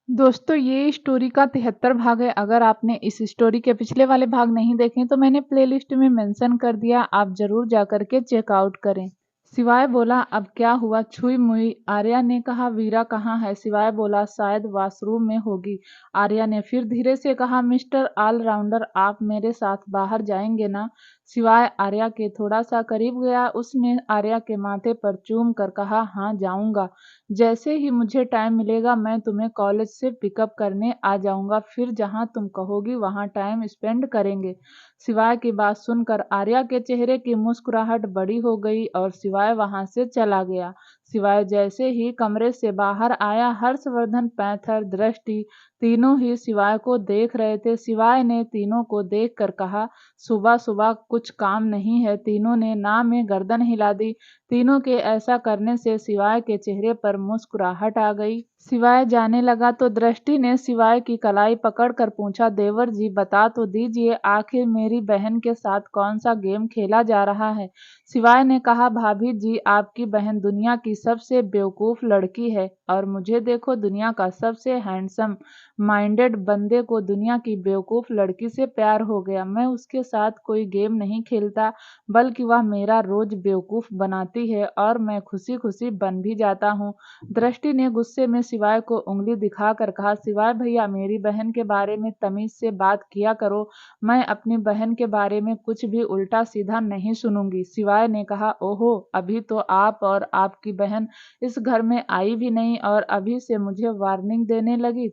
दोस्तों ये स्टोरी का 73 भाग है। अगर आपने इस स्टोरी के पिछले वाले भाग नहीं देखे तो मैंने प्लेलिस्ट में मेंशन कर दिया, आप जरूर जाकर के चेकआउट करें। शिवाय बोला अब क्या हुआ छुई मुई। आर्या ने कहा वीरा कहाँ है। शिवाय बोला शायद वॉशरूम में होगी। आर्या ने फिर धीरे से कहा मिस्टर ऑलराउंडर आप मेरे साथ बाहर जाएंगे ना। शिवाय आर्या के थोड़ा सा करीब गया, उसने आर्या के माथे पर चूम कर कहा हाँ जाऊंगा। जैसे ही मुझे टाइम मिलेगा मैं तुम्हें कॉलेज से पिकअप करने आ जाऊंगा, फिर जहां तुम कहोगी वहां टाइम स्पेंड करेंगे। शिवाय की बात सुनकर आर्या के चेहरे की मुस्कुराहट बड़ी हो गई और शिवाय वहां से चला गया। शिवाय जैसे ही कमरे से बाहर आया, हर्षवर्धन, पैंथर, दृष्टि तीनों ही शिवाय को देख रहे थे। शिवाय ने तीनों को देखकर कहा सुबह सुबह कुछ काम नहीं है। तीनों ने ना में गर्दन हिला दी। तीनों के ऐसा करने से शिवाय के चेहरे पर मुस्कुराहट आ गई। शिवाय जाने लगा तो दृष्टि ने शिवाय की कलाई पकड़कर पूछा देवर जी बता तो दीजिए आखिर मेरी बहन के साथ कौन सा गेम खेला जा रहा है। शिवाय ने कहा भाभी जी आपकी बहन दुनिया की सबसे बेवकूफ लड़की है और मुझे देखो दुनिया का सबसे हैंडसम माइंडेड बंदे को दुनिया की बेवकूफ लड़की से प्यार हो गया। मैं उसके साथ कोई गेम नहीं खेलता बल्कि वह मेरा रोज बेवकूफ बनाती है और मैं खुशी खुशी बन भी जाता हूँ। दृष्टि ने गुस्से में शिवाय को उंगली दिखाकर कहा शिवाय भैया मेरी बहन के बारे में तमीज से बात किया करो। मैं अपनी बहन के बारे में कुछ भी उल्टा सीधा नहीं सुनूंगी। शिवाय ने कहा ओहो अभी तो आप और आपकी बहन इस घर में आई भी नहीं और अभी से मुझे वार्निंग देने लगी।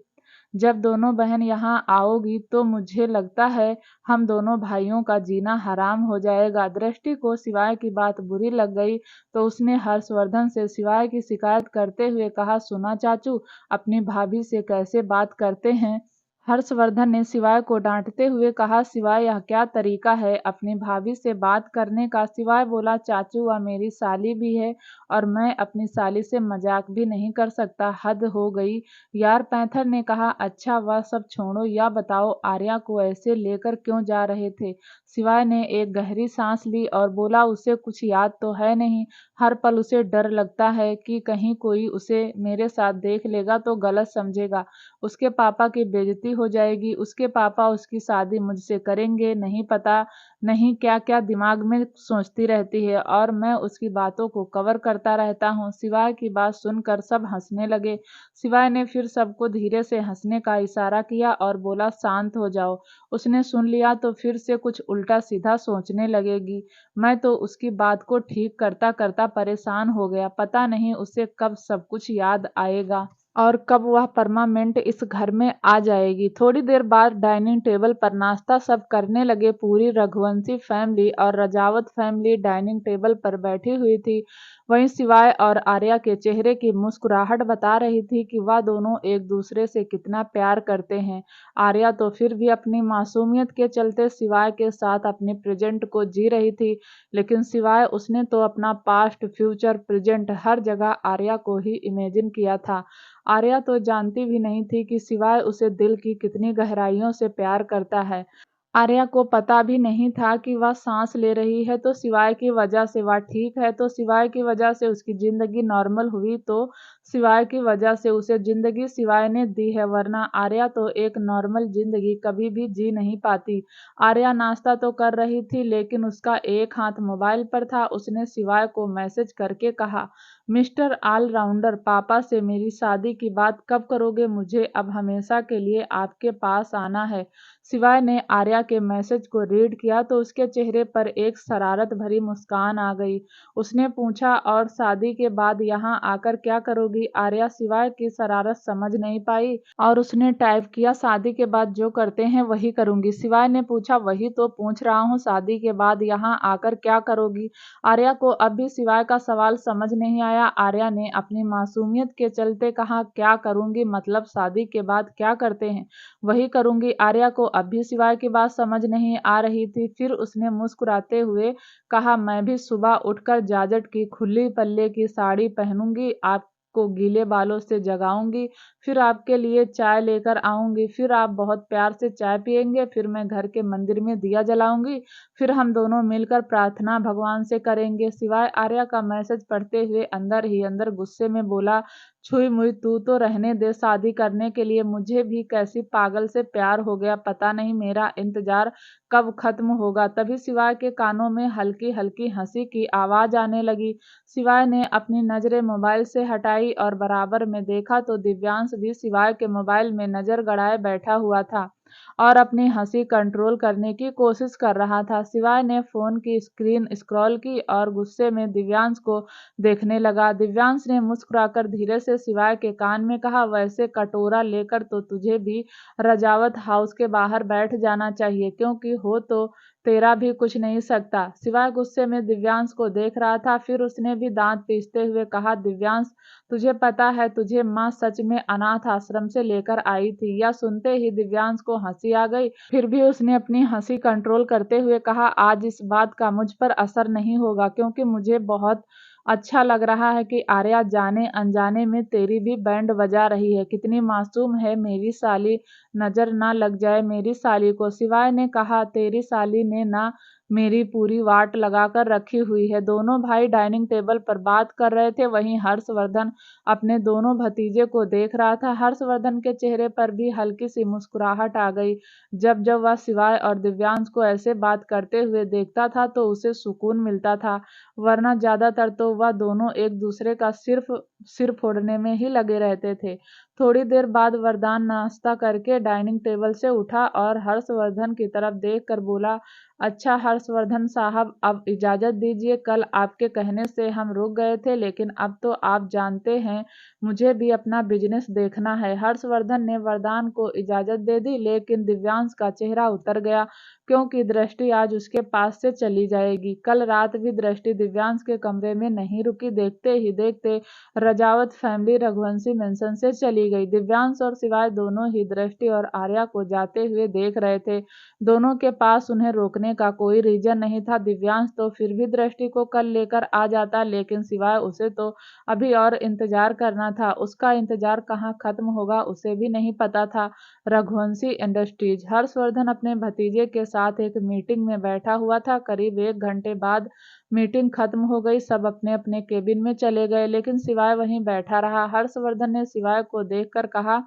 जब दोनों बहन यहाँ आओगी तो मुझे लगता है हम दोनों भाइयों का जीना हराम हो जाएगा। दृष्टि को शिवाय की बात बुरी लग गई तो उसने हर्षवर्धन से शिवाय की शिकायत करते हुए कहा सुना चाचू अपनी भाभी से कैसे बात करते हैं। हर्षवर्धन ने शिवाय को डांटते हुए कहा शिवाय यह क्या तरीका है अपनी भाभी से बात करने का। शिवाय बोला चाचू वह मेरी साली भी है और मैं अपनी साली से मजाक भी नहीं कर सकता, हद हो गई यार। पैंथर ने कहा अच्छा वह सब छोड़ो, या बताओ आर्या को ऐसे लेकर क्यों जा रहे थे। शिवाय ने एक गहरी सांस ली और बोला उसे कुछ याद तो है नहीं। हर पल उसे डर लगता है कि कहीं कोई उसे मेरे साथ देख लेगा तो गलत समझेगा, उसके पापा की बेइज्जती हो जाएगी, उसके पापा उसकी शादी मुझसे करेंगे, नहीं पता नहीं क्या क्या दिमाग में सोचती रहती है और मैं उसकी बातों को कवर करता रहता हूँ। शिवाय की बात सुनकर सब हंसने लगे। शिवाय ने फिर सबको धीरे से हंसने का इशारा किया और बोला शांत हो जाओ। उसने सुन लिया तो फिर से कुछ उल्टा सीधा सोचने लगेगी। मैं तो उसकी बात को ठीक करता करता परेशान हो गया, पता नहीं उसे कब सब कुछ याद आएगा और कब वह परमानेंट इस घर में आ जाएगी। थोड़ी देर बाद डाइनिंग टेबल पर नाश्ता सब करने लगे। पूरी रघुवंशी फैमिली और रजावत फैमिली डाइनिंग टेबल पर बैठी हुई थी। वहीं शिवाय और आर्या के चेहरे की मुस्कुराहट बता रही थी कि वह दोनों एक दूसरे से कितना प्यार करते हैं। आर्या तो फिर भी अपनी मासूमियत के चलते शिवाय के साथ अपने प्रेजेंट को जी रही थी, लेकिन शिवाय उसने तो अपना पास्ट फ्यूचर प्रेजेंट हर जगह आर्या को ही इमेजिन किया था। आर्या तो जानती भी नहीं थी कि शिवाय उसे दिल की कितनी गहराइयों से प्यार करता है। आर्या को पता भी नहीं था कि वह सांस ले रही है तो शिवाय की वजह से, वह ठीक है तो शिवाय की वजह से उसकी जिंदगी नॉर्मल हुई, तो शिवाय की वजह से उसे जिंदगी शिवाय ने दी है, वरना आर्या तो एक नॉर्मल जिंदगी कभी भी जी नहीं पाती। आर्या नाश्ता तो कर रही थी लेकिन उसका एक हाथ मोबाइल पर था। उसने शिवाय को मैसेज करके कहा मिस्टर ऑलराउंडर पापा से मेरी शादी की बात कब करोगे, मुझे अब हमेशा के लिए आपके पास आना है। शिवाय ने आर्या के मैसेज को रीड किया तो उसके चेहरे पर एक शरारत भरी मुस्कान आ गई। उसने पूछा और शादी के बाद यहाँ आकर क्या करोगी। आर्या शिवाय की शरारत समझ नहीं पाई और उसने टाइप किया शादी के बाद जो करते हैं वही करूंगी। शिवाय ने पूछा वही तो पूछ रहा हूँ, शादी के बाद यहाँ आकर क्या करोगी। आर्या को अब भी शिवाय का सवाल समझ नहीं आया। आर्या ने अपनी मासूमियत के चलते कहा क्या करूंगी मतलब शादी के बाद क्या करते हैं वही करूंगी। आर्या को अब भी शिवाय की बात समझ नहीं आ रही थी। फिर उसने मुस्कुराते हुए कहा मैं भी सुबह उठकर जाजट की खुली पल्ले की साड़ी पहनूंगी, आपको गीले बालों से जगाऊंगी, फिर आपके लिए चाय लेकर आऊंगी, फिर आप बहुत प्यार से चाय पियेंगे, फिर मैं घर के मंदिर में दिया जलाऊंगी, फिर हम दोनों मिलकर प्रार्थना भगवान से करेंगे। शिवाय आर्या का मैसेज पढ़ते हुए अंदर ही अंदर गुस्से में बोला छुई मुई तू तो रहने दे, शादी करने के लिए मुझे भी कैसी पागल से प्यार हो गया, पता नहीं मेरा इंतजार कब खत्म होगा। तभी शिवाय के कानों में हल्की हल्की हंसी की आवाज आने लगी। शिवाय ने अपनी नजरें मोबाइल से हटाई और बराबर में देखा तो दिव्यांश भी शिवाय के मोबाइल में नजर गड़ाए बैठा हुआ था और अपनी हंसी कंट्रोल करने की कोशिश कर रहा था। शिवाय ने फोन की स्क्रीन स्क्रॉल की और गुस्से में दिव्यांश को देखने लगा। दिव्यांश ने मुस्कुराकर धीरे से शिवाय के कान में कहा, वैसे कटोरा लेकर तो तुझे भी रजावत हाउस के बाहर बैठ जाना चाहिए, क्योंकि हो तो तेरा भी कुछ नहीं सकता। शिवाय गुस्से में दिव्यांश को देख रहा था, फिर उसने भी दांत पीसते हुए कहा, दिव्यांश तुझे पता है तुझे माँ सच में अनाथ आश्रम से लेकर आई थी। यह सुनते ही दिव्यांश को हंसी आ गई, फिर भी उसने अपनी हंसी कंट्रोल करते हुए कहा, आज इस बात का मुझ पर असर नहीं होगा, क्योंकि मुझे बहुत अच्छा लग रहा है कि आर्या जाने अनजाने में तेरी भी बैंड बजा रही है। कितनी मासूम है मेरी साली, नजर ना लग जाए मेरी साली को। शिवाय ने कहा, तेरी साली ने ना मेरी पूरी वाट लगाकर रखी हुई है। दोनों भाई डाइनिंग टेबल पर बात कर रहे थे। वहीं हर्षवर्धन अपने दोनों भतीजे को देख रहा था। हर्षवर्धन के चेहरे पर भी हल्की सी मुस्कुराहट आ गई। जब जब वह शिवाय और दिव्यांश को ऐसे बात करते हुए देखता था तो उसे सुकून मिलता था, वरना ज्यादातर तो वह दोनों एक दूसरे का सिर्फ सिर फोड़ने में ही लगे रहते थे। थोड़ी देर बाद वरदान नाश्ता करके डाइनिंग टेबल से उठा और हर्षवर्धन की तरफ देखकर बोला, अच्छा हर्षवर्धन साहब, अब इजाजत दीजिए। कल आपके कहने से हम रुक गए थे, लेकिन अब तो आप जानते हैं मुझे भी अपना बिजनेस देखना है। हर्षवर्धन ने वरदान को इजाजत दे दी, लेकिन दिव्यांश का चेहरा उतर गया, क्योंकि दृष्टि आज उसके पास से चली जाएगी। कल रात भी दृष्टि दिव्यांश के कमरे में नहीं रुकी। देखते ही देखते रजावत फैमिली रघुवंशी मेंशन से चली गई। दिव्यांश और शिवाय दोनों ही दृष्टि और आर्या को जाते हुए देख रहे थे। दोनों के पास उन्हें रोकने का कोई रीजन नहीं था। दिव्यांश तो फिर भी दृष्टि को कल लेकर आ जाता, लेकिन शिवाय उसे तो अभी और इंतजार करना था। उसका इंतजार कहाँ खत्म होगा उसे भी नहीं पता था। रघुवंशी इंडस्ट्रीज। हर्षवर्धन अपने भतीजे के साथ एक मीटिंग में बैठा हुआ था। करीब 1 घंटे बाद मीटिंग खत्म हो गई। सब अपने अपने केबिन में चले गए, लेकिन शिवाय वहीं बैठा रहा। हर्षवर्धन ने शिवाय को देखकर कहा,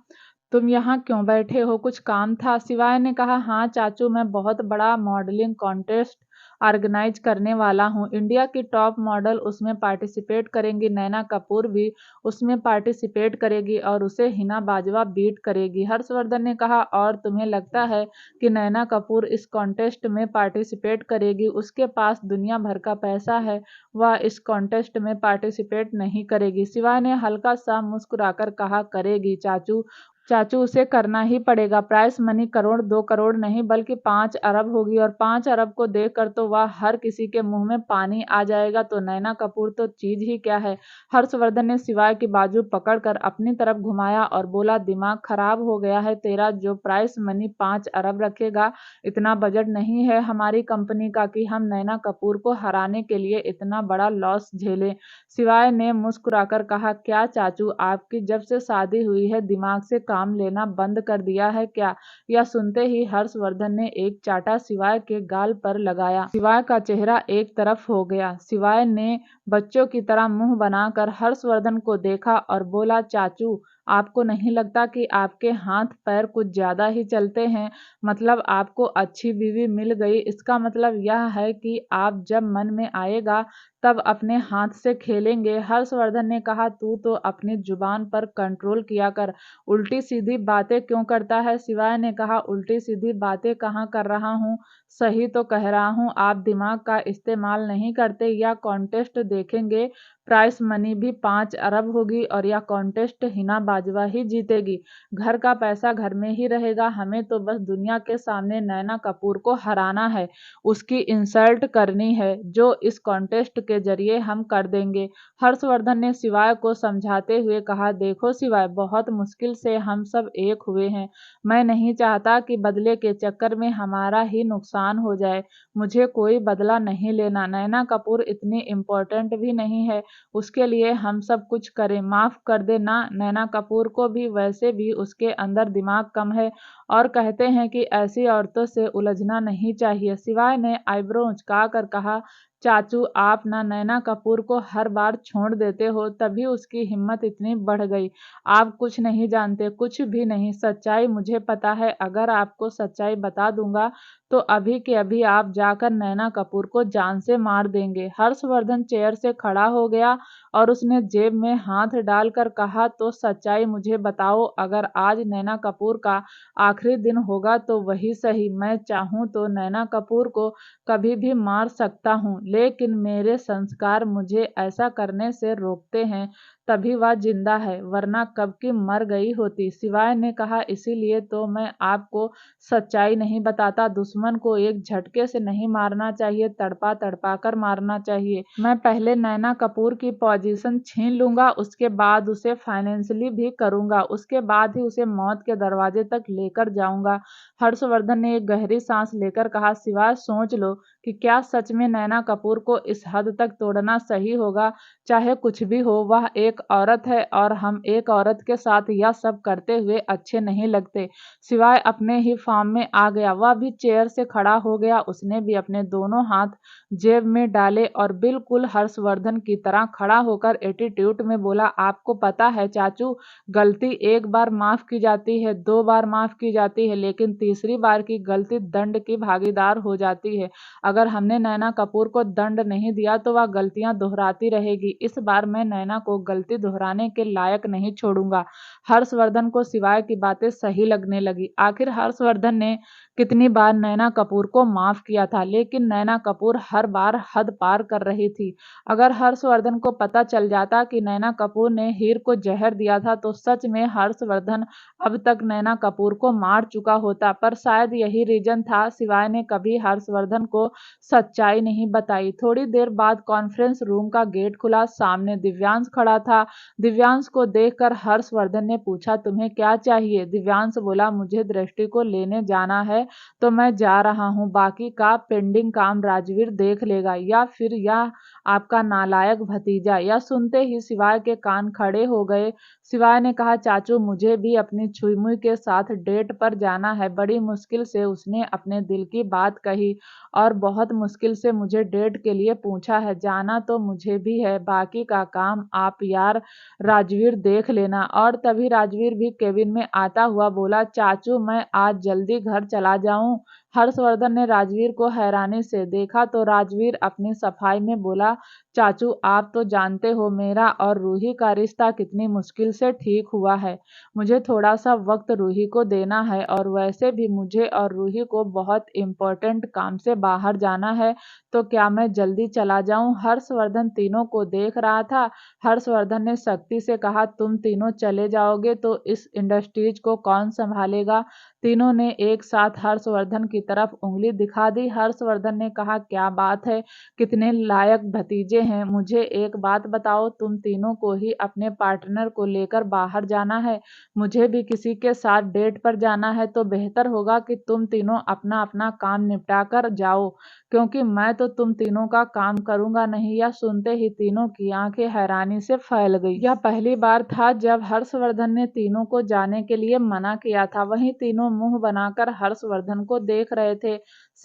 तुम यहाँ क्यों बैठे हो, कुछ काम था? शिवाय ने कहा, हाँ चाचू, मैं बहुत बड़ा मॉडलिंग कॉन्टेस्ट ऑर्गेनाइज करने वाला हूँ। इंडिया की टॉप मॉडल उसमें पार्टिसिपेट करेंगी। नैना कपूर भी उसमें पार्टिसिपेट करेगी और उसे हिना बाजवा बीट करेगी। हर्षवर्धन ने कहा, और तुम्हें लगता है कि नैना कपूर इस कॉन्टेस्ट में पार्टिसिपेट करेगी? उसके पास दुनिया भर का पैसा है, वह इस कॉन्टेस्ट में पार्टिसिपेट नहीं करेगी। शिवाय ने हल्का सा मुस्कुराकर कहा, करेगी चाचू, चाचू उसे करना ही पड़ेगा। प्राइस मनी करोड़ 2 करोड़ नहीं बल्कि 5 अरब होगी, और 5 अरब को देखकर तो वह हर किसी के मुंह में पानी आ जाएगा। तो नैना कपूर तो चीज ही क्या है। हर्षवर्धन ने शिवाय की बाजू पकड़कर अपनी तरफ घुमाया और बोला, दिमाग खराब हो गया है तेरा? जो प्राइस मनी 5 अरब रखेगा, इतना बजट नहीं है हमारी कंपनी का कि हम नैना कपूर को हराने के लिए इतना बड़ा लॉस झेलें। शिवाय ने मुस्कुराकर कहा, क्या चाचू, आपकी जब से शादी हुई है दिमाग से काम लेना बंद कर दिया है क्या? यह सुनते ही हर्षवर्धन ने एक चाटा शिवाय के गाल पर लगाया। शिवाय का चेहरा एक तरफ हो गया। शिवाय ने बच्चों की तरह मुंह बनाकर हर्षवर्धन को देखा और बोला, चाचू आपको नहीं लगता कि आपके हाथ पैर कुछ ज्यादा ही चलते हैं? मतलब आपको अच्छी बीवी मिल गई, इसका मतलब यह है कि आप जब मन में आएगा तब अपने हाथ से खेलेंगे। हर्षवर्धन ने कहा, तू तो अपनी जुबान पर कंट्रोल किया कर, उल्टी सीधी बातें क्यों करता है? शिवाय ने कहा, उल्टी सीधी बातें कहाँ कर रहा हूँ, सही तो कह रहा हूँ। आप दिमाग का इस्तेमाल नहीं करते। यह कॉन्टेस्ट देखेंगे, प्राइस मनी भी 5 अरब होगी और यह कॉन्टेस्ट हिना बाजवा ही जीतेगी। घर का पैसा घर में ही रहेगा। हमें तो बस दुनिया के सामने नैना कपूर को हराना है, उसकी इंसल्ट करनी है, जो इस कॉन्टेस्ट के जरिए हम कर देंगे। हर्षवर्धन ने शिवाय को समझाते हुए कहा, देखो शिवाय, बहुत मुश्किल से हम सब एक हुए हैं। मैं नहीं चाहता कि बदले के चक्कर में हमारा ही नुकसान हो जाए। मुझे कोई बदला नहीं लेना। नैना कपूर इतनी इम्पोर्टेंट भी नहीं है उसके लिए हम सब कुछ करें। माफ कर दे ना नैना कपूर को भी, वैसे भी उसके अंदर दिमाग कम है और कहते हैं कि ऐसी औरतों से उलझना नहीं चाहिए। शिवाय ने आईब्रो उचका कर कहा, चाचू आप ना नैना कपूर को हर बार छोड़ देते हो, तभी उसकी हिम्मत इतनी बढ़ गई। आप कुछ नहीं जानते, कुछ भी नहीं। सच्चाई मुझे पता है। अगर आपको सच्चाई बता दूंगा तो अभी के अभी आप जाकर नैना कपूर को जान से मार देंगे। हर्षवर्धन चेयर से खड़ा हो गया और उसने जेब में हाथ डालकर कहा, तो सच्चाई मुझे बताओ। अगर आज नैना कपूर का आखिरी दिन होगा तो वही सही। मैं चाहूं तो नैना कपूर को कभी भी मार सकता हूँ, लेकिन मेरे संस्कार मुझे ऐसा करने से रोकते हैं। तभी वह जिंदा है, वरना कब की मर गई होती। शिवाय ने कहा, इसीलिए तो मैं आपको सच्चाई नहीं बताता। दुश्मन को एक झटके से नहीं मारना चाहिए, तड़पा तड़पा कर मारना चाहिए। मैं पहले नैना कपूर की पोजीशन छीन लूंगा, उसके बाद उसे फाइनेंशियली भी करूंगा, उसके बाद ही उसे मौत के दरवाजे तक लेकर जाऊंगा। हर्षवर्धन ने एक गहरी सांस लेकर कहा, शिवाय सोच लो कि क्या सच में नैना कपूर को इस हद तक तोड़ना सही होगा। चाहे कुछ भी हो, वह एक औरत है और हम एक औरत के साथ यह सब करते हुए अच्छे नहीं लगते। शिवाय अपने ही फॉर्म में आ गया। वह भी चेयर से खड़ा हो गया। उसने भी अपने दोनों हाथ जेब में डाले और बिल्कुल हर्षवर्धन की तरह खड़ा होकर एटीट्यूड में बोला, आपको पता है चाचू, गलती एक बार माफ की जाती है, दो बार माफ की जाती है, लेकिन तीसरी बार की गलती दंड की भागीदार हो जाती है। अगर हमने नैना कपूर को दंड नहीं दिया तो वह गलतियां दोहराती रहेगी। इस बार मैं नैना को गलती दोहराने के लायक नहीं छोड़ूंगा। हर्षवर्धन को शिवाय की बातें सही लगने लगी। आखिर हर्षवर्धन ने कितनी बार नैना कपूर को माफ किया था, लेकिन नैना कपूर हर बार हद पार कर रही थी। अगर हर्षवर्धन को पता चल जाता कि नैना कपूर ने हीर को जहर दिया था तो सच में हर्षवर्धन अब तक नैना कपूर को मार चुका होता। पर शायद यही रीजन था, शिवाय ने कभी हर्षवर्धन को सच्चाई नहीं बताई। थोड़ी देर बाद कॉन्फ्रेंस रूम का गेट खुला। सामने दिव्यांश खड़ा था। दिव्यांश को देखकर हर्षवर्धन ने पूछा, तुम्हें क्या चाहिए? दिव्यांश बोला, मुझे दृष्टि को लेने जाना है तो मैं जा रहा हूँ। बाकी का पेंडिंग काम राजवीर देख लेगा, या फिर यह आपका नालायक भतीजा। यह सुनते ही शिवाय के कान खड़े हो गए। शिवाय ने कहा, चाचू मुझे भी अपनी छुईमुई के साथ डेट पर जाना है। बड़ी मुश्किल से उसने अपने दिल की बात कही और बहुत मुश्किल से मुझे डेट के लिए पूछा है। जाना तो मुझे भी है, बाकी का काम आप यार राजवीर देख लेना। और तभी राजवीर भी केबिन में आता हुआ बोला, चाचू मैं आज जल्दी घर चला जाऊं? हर्षवर्धन ने राजवीर को हैरानी से देखा तो राजवीर अपनी सफाई में बोला, चाचू आप तो जानते हो मेरा और रूही का रिश्ता कितनी मुश्किल से ठीक हुआ है। मुझे थोड़ा सा वक्त रूही को देना है, और वैसे भी मुझे और रूही को बहुत इम्पोर्टेंट काम से बाहर जाना है। तो क्या मैं जल्दी चला जाऊं? हर्षवर्धन तीनों को देख रहा था। हर्षवर्धन ने सख्ती से कहा, तुम तीनों चले जाओगे तो इस इंडस्ट्रीज को कौन संभालेगा? तीनों ने एक साथ हर्षवर्धन की तरफ उंगली दिखा दी। हर्षवर्धन ने कहा, क्या बात है, कितने लायक भतीजे हैं। मुझे एक बात बताओ, तुम तीनों को ही अपने पार्टनर को लेकर बाहर जाना है, मुझे भी किसी के साथ डेट पर जाना है, तो बेहतर होगा कि तुम तीनों अपना अपना काम निपटा कर जाओ, क्योंकि मैं तो तुम तीनों का काम करूंगा नहीं। यह सुनते ही तीनों की आंखें हैरानी से फैल गई। यह पहली बार था जब हर्षवर्धन ने तीनों को जाने के लिए मना किया था। वहीं तीनों मुंह बनाकर हर्षवर्धन को देख रहे थे।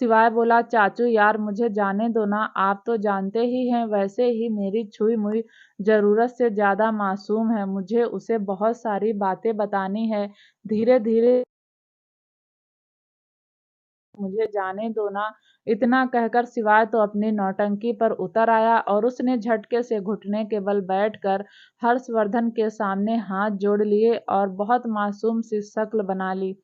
शिवाय बोला, चाचू यार मुझे जाने दो ना, आप तो जानते ही हैं, वैसे ही मेरी छुई मुई जरूरत से ज्यादा मासूम है, मुझे उसे बहुत सारी बातें बतानी है। धीरे धीरे मुझे जाने दो ना। इतना कहकर शिवाय तो अपनी नौटंकी पर उतर आया और उसने झटके से घुटने के बल बैठकर हर्षवर्धन के सामने हाथ जोड़ लिए और बहुत मासूम सी शक्ल बना ली।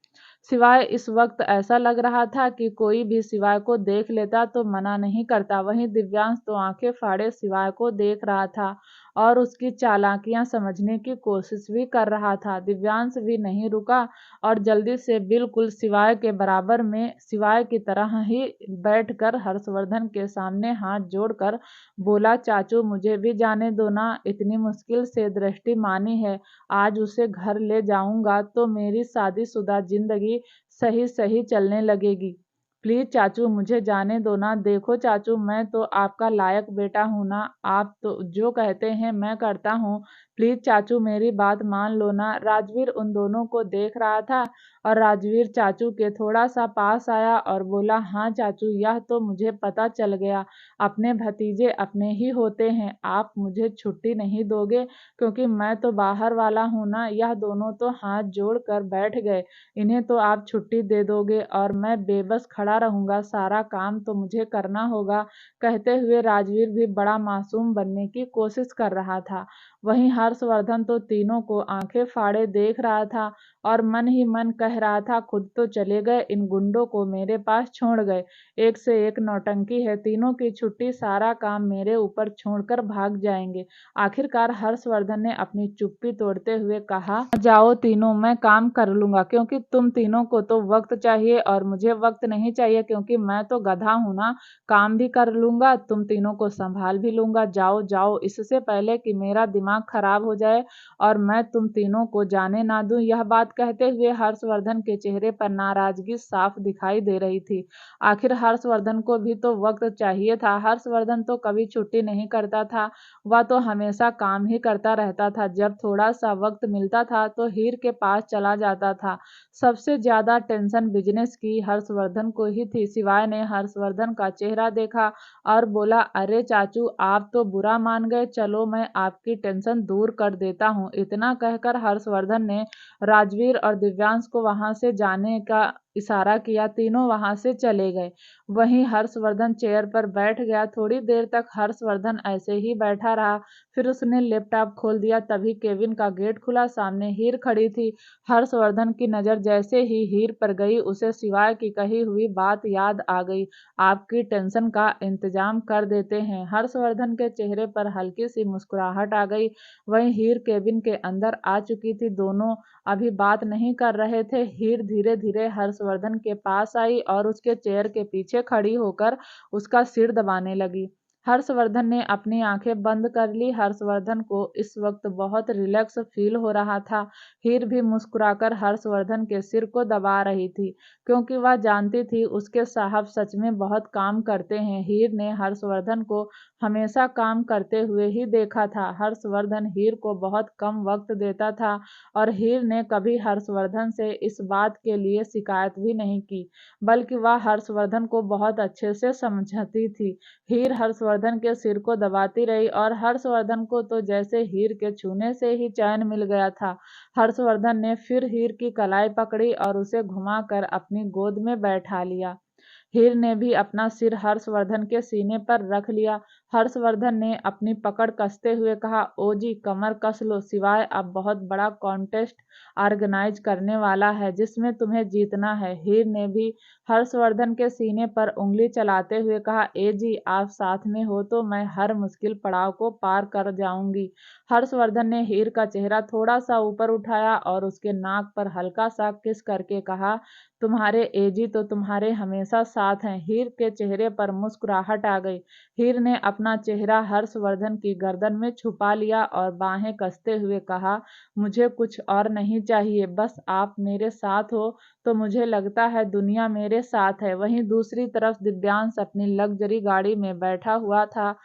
शिवाय इस वक्त ऐसा लग रहा था कि कोई भी शिवाय को देख लेता तो मना नहीं करता। वहीं दिव्यांश तो आंखें फाड़े शिवाय को देख रहा था और उसकी चालाकियां समझने की कोशिश भी कर रहा था। दिव्यांश भी नहीं रुका और जल्दी से बिल्कुल शिवाय के बराबर में शिवाय की तरह ही बैठकर हर्षवर्धन के सामने हाथ जोड़कर बोला, चाचू मुझे भी जाने दो ना, इतनी मुश्किल से दृष्टि मानी है, आज उसे घर ले जाऊंगा तो मेरी शादीशुदा जिंदगी सही सही चलने लगेगी। प्लीज चाचू मुझे जाने दो ना। देखो चाचू मैं तो आपका लायक बेटा हूं ना, आप तो जो कहते हैं मैं करता हूँ। प्लीज चाचू मेरी बात मान लो ना। राजवीर उन दोनों को देख रहा था और राजवीर चाचू के थोड़ा सा पास आया और बोला, हाँ चाचू, यह तो मुझे पता चल गया। अपने भतीजे अपने ही होते हैं। आप मुझे छुट्टी नहीं दोगे क्योंकि मैं तो बाहर वाला हूँ ना। यह दोनों तो हाथ जोड़ कर बैठ गए। इन्हें तो आप छुट्टी दे दोगे और मैं बेबस खड़ा रहूंगा। सारा काम तो मुझे करना होगा। कहते हुए राजवीर भी बड़ा मासूम बनने की कोशिश कर रहा था। वहीं हर्षवर्धन तो तीनों को आंखें फाड़े देख रहा था और मन ही मन कह रहा था, खुद तो चले गए, इन गुंडों को मेरे पास छोड़ गए। एक से एक नौटंकी है। तीनों की छुट्टी, सारा काम मेरे ऊपर छोड़कर भाग जाएंगे। आखिरकार हर्षवर्धन ने अपनी चुप्पी तोड़ते हुए कहा, जाओ तीनों, मैं काम कर लूंगा क्योंकि तुम तीनों को तो वक्त चाहिए और मुझे वक्त नहीं चाहिए क्योंकि मैं तो गधा हूं ना। काम भी कर लूंगा, तुम तीनों को संभाल भी लूंगा। जाओ जाओ, इससे पहले कि मेरा दिमाग खराब हो जाए और मैं तुम तीनों को जाने ना दूं। यह बात कहते हुए हर्षवर्धन के चेहरे पर नाराजगी साफ दिखाई दे रही थी। आखिर हर्षवर्धन को भी तो वक्त चाहिए था। हर्षवर्धन तो कभी छुट्टी नहीं करता था, वह तो हमेशा काम ही करता रहता था। जब थोड़ा सा वक्त मिलता था तो हीर के पास चला जाता था। सबसे ज्यादा टेंशन बिजनेस की हर्षवर्धन को ही थी। शिवाय ने हर्षवर्धन का चेहरा देखा और बोला, अरे चाचू, आप तो बुरा मान गए। चलो मैं आपकी टेंशन दूर कर देता हूँ। इतना कहकर हर्षवर्धन ने राजवीर और दिव्यांश को वहां से जाने का इशारा किया। तीनों वहां से चले गए। वहीं हर्षवर्धन चेयर पर बैठ गया। थोड़ी देर तक हर्षवर्धन ऐसे ही बैठा रहा। फिर उसने लैपटॉप खोल दिया। तभी केबिन का गेट खुला। सामने हीर खड़ी थी। हर्षवर्धन की नजर जैसे ही हीर पर गई, उसे शिवाय की कही हुई बात याद आ गई, आपकी टेंशन का इंतजाम कर देते हैं। हर्षवर्धन के चेहरे पर हल्की सी मुस्कुराहट आ गई। वहीं हीर केबिन के अंदर आ चुकी थी। दोनों अभी बात नहीं कर रहे थे। हीर धीरे धीरे हर्षवर्धन के पास आई और उसके चेयर के पीछे खड़ी होकर उसका सिर दबाने लगी। हर्षवर्धन ने अपनी आंखें बंद कर ली। हर्षवर्धन को इस वक्त बहुत रिलैक्स फील हो रहा था। हीर भी मुस्कुराकर हर्षवर्धन के सिर को दबा रही थी क्योंकि वह जानती थी उसके साहब सच में बहुत काम करते हैं। हीर ने हर्षवर्धन को हमेशा काम करते हुए ही देखा था। हर्षवर्धन हीर को बहुत कम वक्त देता था और हीर ने कभी हर्षवर्धन से इस बात के लिए शिकायत भी नहीं की, बल्कि वह हर्षवर्धन को बहुत अच्छे से समझती थी। हीर हर्षवर्धन के सिर को दबाती रही और हर्षवर्धन को तो जैसे हीर के छूने से ही चैन मिल गया था। हर्षवर्धन ने फिर हीर की कलाई पकड़ी और उसे घुमाकर अपनी गोद में बैठा लिया। हीर ने भी अपना सिर हर्षवर्धन के सीने पर रख लिया। हर्षवर्धन ने अपनी पकड़ कसते हुए कहा, ओ जी, कमर कस लो। शिवाय अब बहुत बड़ा कॉन्टेस्ट ऑर्गेनाइज करने वाला है जिसमें तुम्हें जीतना है। हीर ने भी हर्षवर्धन के सीने पर उंगली चलाते हुए कहा, ए जी, आप साथ में हो तो मैं हर मुश्किल पड़ाव को पार कर जाऊंगी। हर्षवर्धन ने हीर का चेहरा थोड़ा सा ऊपर उठाया और उसके नाक पर हल्का सा किस करके कहा, तुम्हारे एजी तो तुम्हारे हमेशा साथ हैं। हीर के चेहरे पर मुस्कुराहट आ गई। हीर ने अपना चेहरा हर्षवर्धन की गर्दन में छुपा लिया और बाहें कसते हुए कहा, मुझे कुछ और नहीं चाहिए, बस आप मेरे साथ हो तो मुझे लगता है दुनिया मेरे साथ है। वहीं दूसरी तरफ दिव्यांश अपनी लग्जरी गाड़ी में बैठा हुआ था।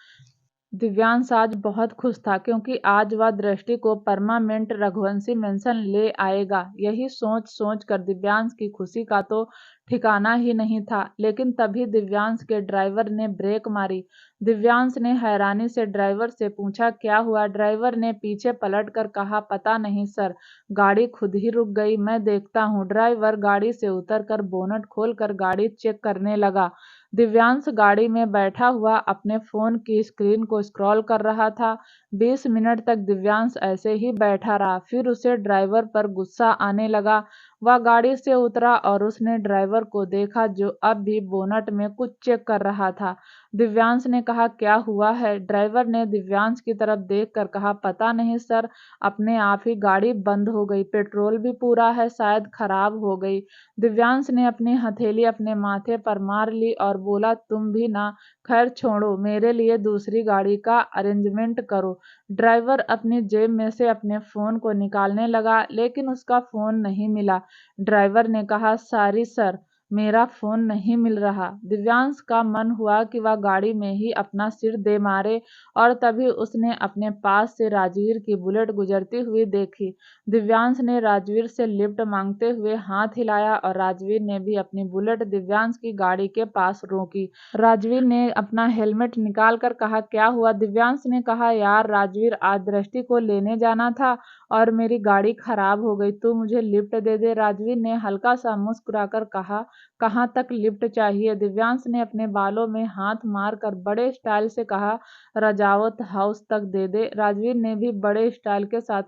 दिव्यांश आज बहुत खुश था क्योंकि आज वह दृष्टि को परमानेंट रघुवंशी मेंशन ले आएगा। यही सोच सोच कर दिव्यांश की खुशी का तो ठिकाना ही नहीं था। लेकिन तभी दिव्यांश के ड्राइवर ने ब्रेक मारी। दिव्यांश ने हैरानी से ड्राइवर से पूछा, क्या हुआ? ड्राइवर ने पीछे पलट कर कहा, पता नहीं सर, गाड़ी खुद ही रुक गई, मैं देखता हूँ। ड्राइवर गाड़ी से उतरकर बोनट खोलकर गाड़ी चेक करने लगा। दिव्यांश गाड़ी में बैठा हुआ अपने फोन की स्क्रीन को स्क्रॉल कर रहा था। 20 मिनट तक दिव्यांश ऐसे ही बैठा रहा। फिर उसे ड्राइवर पर गुस्सा आने लगा। वह गाड़ी से उतरा और उसने ड्राइवर को देखा जो अब भी बोनट में कुछ चेक कर रहा था। दिव्यांश ने कहा, क्या हुआ है? ड्राइवर ने दिव्यांश की तरफ देखकर कहा, पता नहीं सर, अपने आप ही गाड़ी बंद हो गई। पेट्रोल भी पूरा है, शायद खराब हो गई। दिव्यांश ने अपनी हथेली अपने माथे पर मार ली और बोला, तुम भी ना, खैर छोड़ो, मेरे लिए दूसरी गाड़ी का अरेंजमेंट करो। ड्राइवर अपनी जेब में से अपने फोन को निकालने लगा लेकिन उसका फोन नहीं मिला। ड्राइवर ने कहा, सॉरी सर। मेरा फोन नहीं मिल रहा। दिव्यांश का मन हुआ कि वह गाड़ी में ही अपना सिर दे मारे और तभी उसने अपने पास से राजवीर की बुलेट गुजरती हुई देखी। दिव्यांश ने राजवीर से लिफ्ट मांगते हुए हाथ हिलाया और राजवीर ने भी अपनी बुलेट दिव्यांश की गाड़ी के पास रोकी। राजवीर ने अपना हेलमेट निकाल कर कहा, क्या हुआ? दिव्यांश ने कहा, यार राजवीर, आज दृष्टि को लेने जाना था और मेरी गाड़ी खराब हो गई, तू मुझे लिफ्ट दे दे। राजवीर ने हल्का सा मुस्कुराकर कहा, कहाँ तक लिफ्ट चाहिए? दिव्यांश ने अपने बालों में हाथ मारकर बड़े स्टाइल से कहा, रजावत हाउस तक दे दे। राजवीर ने भी बड़े स्टाइल के साथ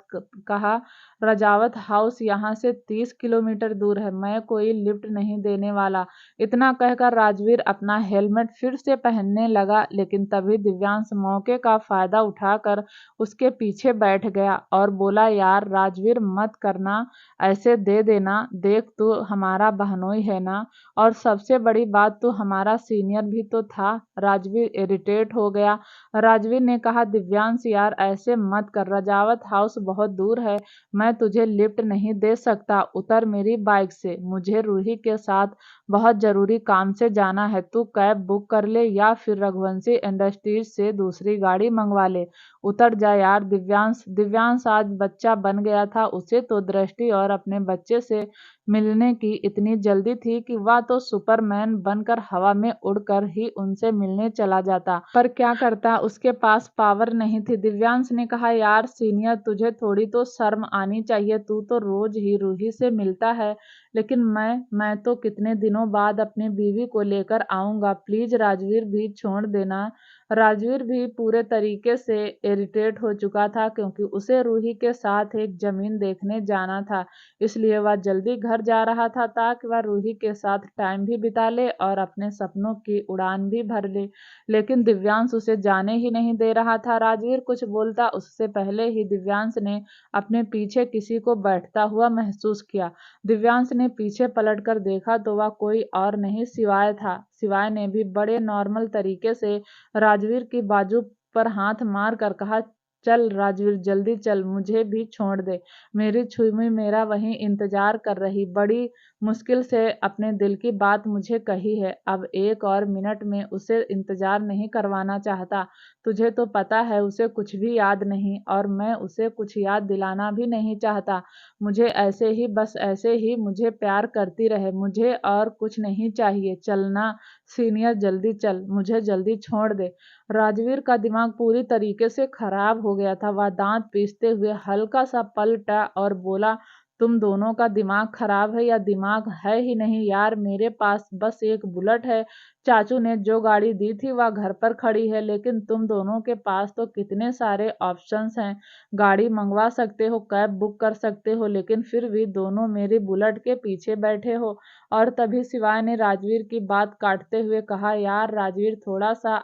कहा, रजावत हाउस यहाँ से 30 किलोमीटर दूर है, मैं कोई लिफ्ट नहीं देने वाला। इतना कहकर राजवीर अपना हेलमेट फिर से पहनने लगा, लेकिन तभी दिव्यांश मौके का फायदा उठाकर उसके पीछे बैठ गया और बोला, यार राजवीर, मत करना, ऐसे दे देना, देख तू हमारा बहनोई है ना, और सबसे बड़ी बात तू हमारा सीनियर भी तो था। राजवीर इरिटेट हो गया। राजवीर ने कहा, दिव्यांश यार ऐसे मत कर, रजावत हाउस बहुत दूर है, मैं तुझे लिफ्ट नहीं दे सकता, उतर मेरी बाइक से, मुझे रूही के साथ बहुत जरूरी काम से जाना है, तू कैब बुक कर ले या फिर रघुवंशी इंडस्ट्रीज से दूसरी गाड़ी मंगवा ले, उतर जा यार। दिव्यांश आज बच्चा बन गया था, उसे तो दृष्टि और अपने बच्चे से मिलने की इतनी जल्दी थी कि वह तो सुपरमैन बनकर हवा में उड़कर ही उनसे मिलने चला जाता, पर क्या करता, उसके पास पावर नहीं थी। दिव्यांश ने कहा, यार सीनियर, तुझे थोड़ी तो शर्म आनी चाहिए, तू तो रोज ही रूही से मिलता है, लेकिन मैं तो कितने दिनों बाद अपनी बीवी को लेकर आऊंगा, प्लीज राजवीर भी छोड़ देना। राजवीर भी पूरे तरीके से इरिटेट हो चुका था, क्योंकि उसे रूही के साथ एक जमीन देखने जाना था, इसलिए वह जल्दी घर जा रहा था ताकि वह रूही के साथ टाइम भी बिता ले और अपने सपनों की उड़ान भी भर ले। लेकिन दिव्यांश उसे जाने ही नहीं दे रहा था। राजवीर कुछ बोलता उससे पहले ही दिव्यांश ने अपने पीछे किसी को बैठता हुआ महसूस किया। दिव्यांश ने पीछे पलटकर देखा तो वह कोई और नहीं शिवाय था। शिवाय ने भी बड़े नॉर्मल तरीके से राजवीर की बाजू पर हाथ मार कर कहा, चल राजवीर, जल्दी चल, मुझे भी छोड़ दे, मेरी छुई मेरा वहीं इंतजार कर रही, बड़ी मुश्किल से अपने दिल की बात मुझे कही है, अब एक और मिनट में उसे इंतजार नहीं करवाना चाहता। तुझे तो पता है उसे कुछ भी याद नहीं और मैं उसे कुछ याद दिलाना भी नहीं चाहता। मुझे ऐसे ही, बस ऐसे ही मुझे प्यार करती रहे, मुझे और कुछ नहीं चाहिए। चलना सीनियर, जल्दी चल, मुझे जल्दी छोड़ दे। राजवीर का दिमाग पूरी तरीके से खराब हो गया था। वह दांत पीसते हुए हल्का सा पलटा और बोला, तुम दोनों का दिमाग खराब है या दिमाग है ही नहीं यार, मेरे पास बस एक बुलेट है, चाचू ने जो गाड़ी दी थी वह घर पर खड़ी है, लेकिन तुम दोनों के पास तो कितने सारे ऑप्शंस हैं, गाड़ी मंगवा सकते हो, कैब बुक कर सकते हो, लेकिन फिर भी दोनों मेरी बुलेट के पीछे बैठे हो। और तभी शिवाय ने राजवीर की बात काटते हुए कहा, यार राजवीर, थोड़ा सा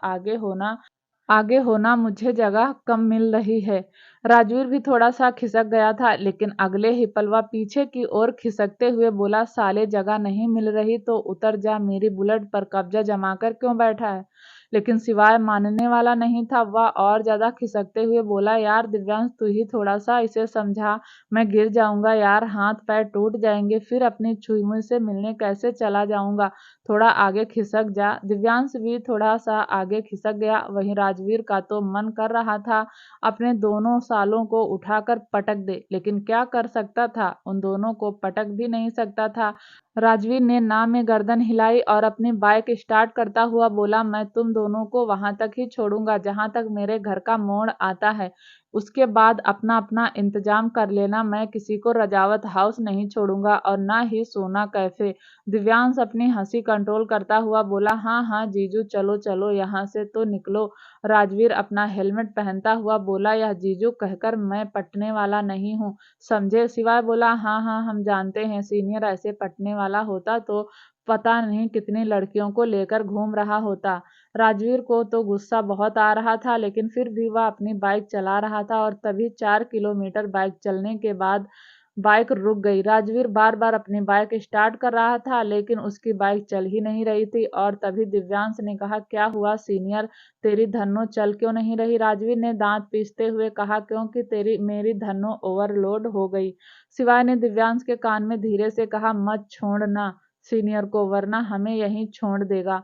आगे होना, मुझे जगह कम मिल रही है। राजवीर भी थोड़ा सा खिसक गया था, लेकिन अगले ही पल वह पीछे की ओर खिसकते हुए बोला, साले जगह नहीं मिल रही तो उतर जा, मेरी बुलेट पर कब्जा जमा कर क्यों बैठा है? लेकिन शिवाय मानने वाला नहीं था। वह और ज्यादा खिसकते हुए बोला, यार दिव्यांश, तू ही थोड़ा सा इसे समझा, मैं गिर जाऊंगा यार, हाथ पैर टूट जाएंगे, फिर अपनी छुई मुई से मिलने कैसे चला जाऊंगा, थोड़ा आगे खिसक जा। दिव्यांश भी थोड़ा सा आगे खिसक गया। वहीं राजवीर का तो मन कर रहा था अपने दोनों सालों को उठाकर पटक दे, लेकिन क्या कर सकता था, उन दोनों को पटक भी नहीं सकता था। राजवीर ने ना में गर्दन हिलाई और अपनी बाइक स्टार्ट करता हुआ बोला, मैं तुम दोनों को वहां तक ही छोड़ूंगा जहां तक मेरे घर का मोड़ आता है, उसके बाद अपना अपना इंतजाम कर लेना, मैं किसी को रजावत हाउस नहीं छोड़ूंगा और ना ही सोना कैफे। दिव्यांश अपनी हंसी कंट्रोल करता हुआ बोला, हाँ हाँ जीजू, चलो चलो यहाँ से तो निकलो। राजवीर अपना हेलमेट पहनता हुआ बोला, यह जीजू कहकर मैं पटने वाला नहीं हूँ, समझे? शिवाय बोला, हाँ हाँ हम जानते हैं सीनियर, ऐसे पटने वाला होता तो पता नहीं कितनी लड़कियों को लेकर घूम रहा होता। राजवीर को तो गुस्सा बहुत आ रहा था, लेकिन फिर भी वह अपनी बाइक चला रहा था और तभी 4 किलोमीटर बाइक चलने के बाद बाइक रुक गई। राजवीर बार बार अपनी बाइक स्टार्ट कर रहा था, लेकिन उसकी बाइक चल ही नहीं रही थी और तभी दिव्यांश ने कहा, क्या हुआ सीनियर, तेरी धन्नो चल क्यों नहीं रही? राजवीर ने दांत पीसते हुए कहा, क्योंकि तेरी मेरी धन्नो ओवरलोड हो गई। शिवाय ने दिव्यांश के कान में धीरे से कहा, मत छोड़ना, सीनियर को, वरना हमें यहीं छोड़ देगा।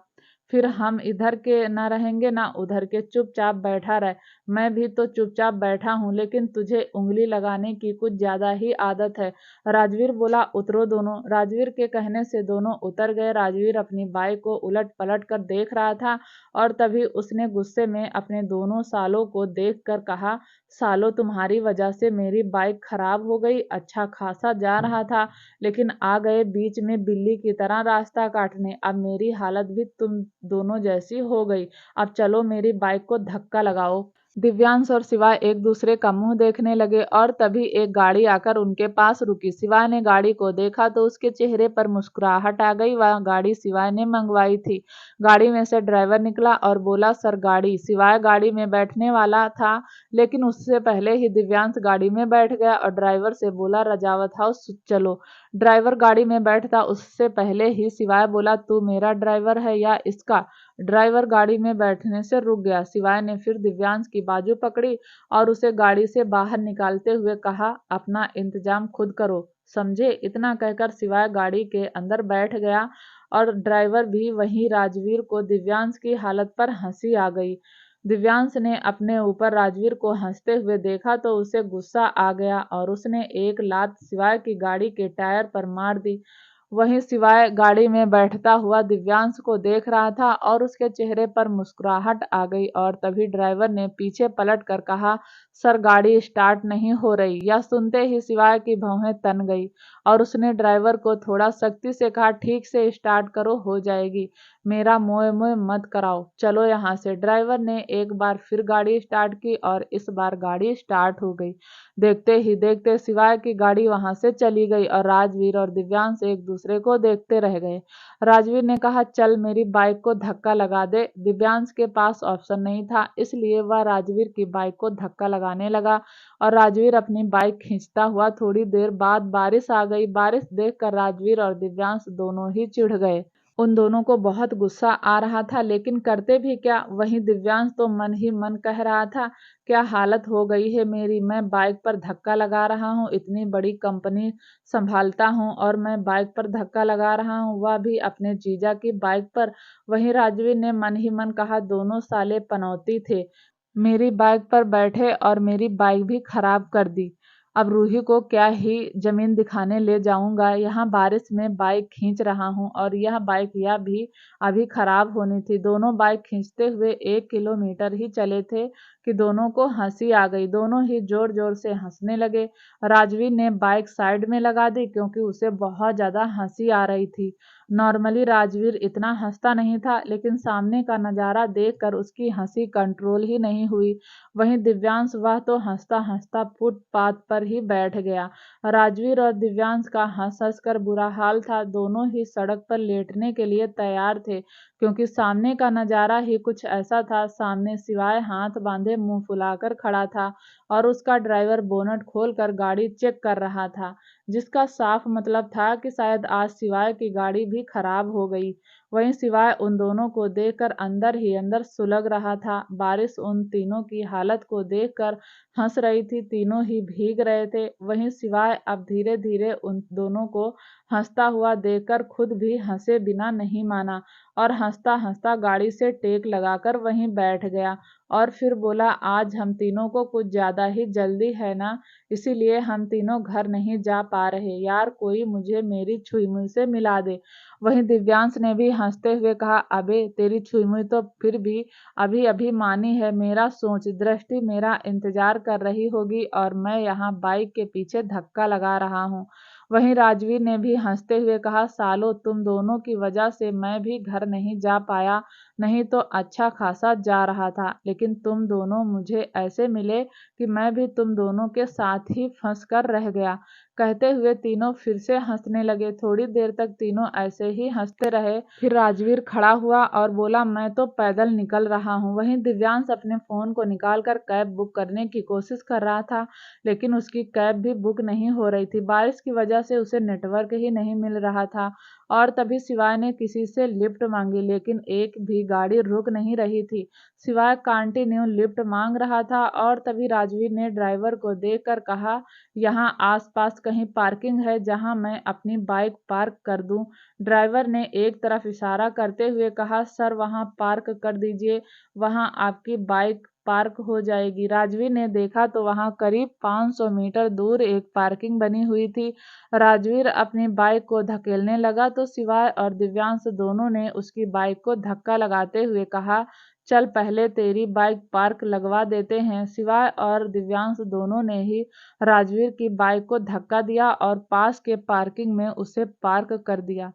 फिर हम इधर के ना रहेंगे ना उधर के, चुपचाप बैठा रह। मैं भी तो चुपचाप बैठा हूँ, लेकिन तुझे उंगली लगाने की कुछ ज्यादा ही आदत है। राजवीर बोला, उतरो दोनों। राजवीर के कहने से दोनों उतर गए। राजवीर अपनी बाइक को उलट पलट कर देख रहा था और तभी उसने गुस्से में अपने दोनों सालों को देख कर कहा, सालों, तुम्हारी वजह से मेरी बाइक खराब हो गई। अच्छा खासा जा रहा था, लेकिन आ गए बीच में बिल्ली की तरह रास्ता काटने। अब मेरी हालत भी तुम दोनों जैसी हो गई। अब चलो मेरी बाइक को धक्का लगाओ। दिव्यांश और शिवाय एक दूसरे का मुंह देखने लगे और तभी एक गाड़ी आकर उनके पास रुकी। शिवाय ने गाड़ी को देखा तो उसके चेहरे पर मुस्कुराहट आ गई। वह गाड़ी शिवाय ने मंगवाई थी। गाड़ी में से ड्राइवर निकला और बोला, सर गाड़ी। शिवाय गाड़ी में बैठने वाला था, लेकिन उससे पहले ही दिव्यांश गाड़ी में बैठ गया और ड्राइवर से बोला, रजावत हाउस चलो। ड्राइवर गाड़ी में बैठता उससे पहले ही शिवाय बोला, तू मेरा ड्राइवर है या इसका? ड्राइवर गाड़ी में बैठने से रुक गया। शिवाय ने फिर दिव्यांश की बाजू पकड़ी और उसे गाड़ी से बाहर निकालते हुए कहा, अपना इंतजाम खुद करो, समझे? इतना कहकर शिवाय गाड़ी के अंदर बैठ गया और ड्राइवर भी वहीं। राजवीर को दिव्यांश की हालत पर हंसी आ गई। दिव्यांश ने अपने ऊपर राजवीर को हंसते हुए देखा तो उसे गुस्सा आ गया और उसने एक लात शिवाय की गाड़ी के टायर पर मार दी। वहीं शिवाय गाड़ी में बैठता हुआ दिव्यांश को देख रहा था और उसके चेहरे पर मुस्कुराहट आ गई और तभी ड्राइवर ने पीछे पलट कर कहा, सर गाड़ी स्टार्ट नहीं हो रही। यह सुनते ही शिवाय की भौहें तन गई और उसने ड्राइवर को थोड़ा सख्ती से कहा, ठीक से स्टार्ट करो, हो जाएगी। मेरा मोए मोए मत कराओ, चलो यहाँ से। ड्राइवर ने एक बार फिर गाड़ी स्टार्ट की और इस बार गाड़ी स्टार्ट हो गई। देखते ही देखते शिवाय की गाड़ी वहां से चली गई और राजवीर और दिव्यांश एक दूसरे को देखते रह गए। राजवीर ने कहा, चल मेरी बाइक को धक्का लगा दे। दिव्यांश के पास ऑप्शन नहीं था, इसलिए वह राजवीर की बाइक को धक्का लगाने लगा और राजवीर अपनी बाइक खींचता हुआ। थोड़ी देर बाद बारिश आ गई। बारिश देखकर राजवीर और दिव्यांश दोनों ही चिढ़ गए। उन दोनों को बहुत गुस्सा आ रहा था, लेकिन करते भी क्या। वहीं दिव्यांश तो मन ही मन कह रहा था, क्या हालत हो गई है मेरी। मैं बाइक पर धक्का लगा रहा हूँ, इतनी बड़ी कंपनी संभालता हूँ और मैं बाइक पर धक्का लगा रहा हूँ, वह भी अपने जीजा की बाइक पर। वहीं राजवीर ने मन ही मन कहा, दोनों साले पनौती थे, मेरी बाइक पर बैठे और मेरी बाइक भी खराब कर दी। अब रूही को क्या ही जमीन दिखाने ले जाऊंगा। यहाँ बारिश में बाइक खींच रहा हूँ और यह बाइक यह भी अभी खराब होनी थी। दोनों बाइक खींचते हुए 1 किलोमीटर ही चले थे कि दोनों को हंसी आ गई। दोनों ही जोर जोर से हंसने लगे। राजवीर ने बाइक साइड में लगा दी क्योंकि उसे बहुत ज्यादा हंसी आ रही थी। नॉर्मली राजवीर इतना हंसता नहीं था, लेकिन सामने का नजारा देखकर उसकी हंसी कंट्रोल ही नहीं हुई। वहीं दिव्यांश, वह तो हंसता हंसता फुटपाथ पर ही बैठ गया। राजवीर और दिव्यांश का हंस हंस कर बुरा हाल था। दोनों ही सड़क पर लेटने के लिए तैयार थे क्योंकि सामने का नजारा ही कुछ ऐसा था। सामने शिवाय हाथ बांधे मुंह फुलाकर खड़ा था और उसका ड्राइवर बोनट खोलकर गाड़ी चेक कर रहा था, जिसका साफ मतलब था कि शायद आज शिवाय की गाड़ी भी खराब हो गई। वहीं शिवाय उन दोनों को देखकर अंदर ही अंदर सुलग रहा था। बारिश उन तीनों की हालत को देखकर हंस रही थी, तीनों ही भीग रहे थे। वहीं शिवाय अब धीरे धीरे उन दोनों को हंसता हुआ देखकर खुद भी हंसे बिना नहीं माना और हंसता हंसता गाड़ी से टेक लगाकर वहीं बैठ गया और फिर बोला, आज हम तीनों को कुछ ज्यादा ही जल्दी है ना, इसीलिए हम तीनों घर नहीं जा पा रहे। यार कोई मुझे मेरी छुई मुई से मिला दे। वहीं दिव्यांश ने भी हंसते हुए कहा, अबे तेरी छुई मुई तो फिर भी अभी अभी मानी है। मेरा सोच दृष्टि मेरा इंतजार कर रही होगी और मैं यहाँ बाइक के पीछे धक्का लगा रहा हूँ। वहीं राजवीर ने भी हंसते हुए कहा, सालो तुम दोनों की वजह से मैं भी घर नहीं जा पाया, नहीं तो अच्छा खासा जा रहा था। लेकिन तुम दोनों मुझे ऐसे मिले कि मैं भी तुम दोनों के साथ ही फंस कर रह गया। कहते हुए तीनों फिर से हंसने लगे। थोड़ी देर तक तीनों ऐसे ही हंसते रहे। फिर राजवीर खड़ा हुआ और बोला, मैं तो पैदल निकल रहा हूँ। वहीं दिव्यांश अपने फोन को निकालकर कैब बुक करने की कोशिश कर रहा था, लेकिन उसकी कैब भी बुक नहीं हो रही थी। बारिश की वजह से उसे नेटवर्क ही नहीं मिल रहा था और तभी शिवाय ने किसी से लिफ्ट मांगी, लेकिन एक भी गाड़ी रुक नहीं रही थी। शिवाय कंटिन्यू लिफ्ट मांग रहा था और तभी राजवीर ने ड्राइवर को देखकर कहा, यहाँ आसपास कहीं पार्किंग है जहाँ मैं अपनी बाइक पार्क कर दूं। ड्राइवर ने एक तरफ इशारा करते हुए कहा, सर वहाँ पार्क कर दीजिए, वहाँ आपकी बाइक पार्क हो जाएगी। राजवीर ने देखा तो वहां करीब 500 मीटर दूर एक पार्किंग बनी हुई थी। राजवीर अपनी बाइक को धकेलने लगा तो शिवाय और दिव्यांश दोनों ने उसकी बाइक को धक्का लगाते हुए कहा, चल पहले तेरी बाइक पार्क लगवा देते हैं। शिवाय और दिव्यांश दोनों ने ही राजवीर की बाइक को धक्का दिया और पास के पार्किंग में उसे पार्क कर दिया।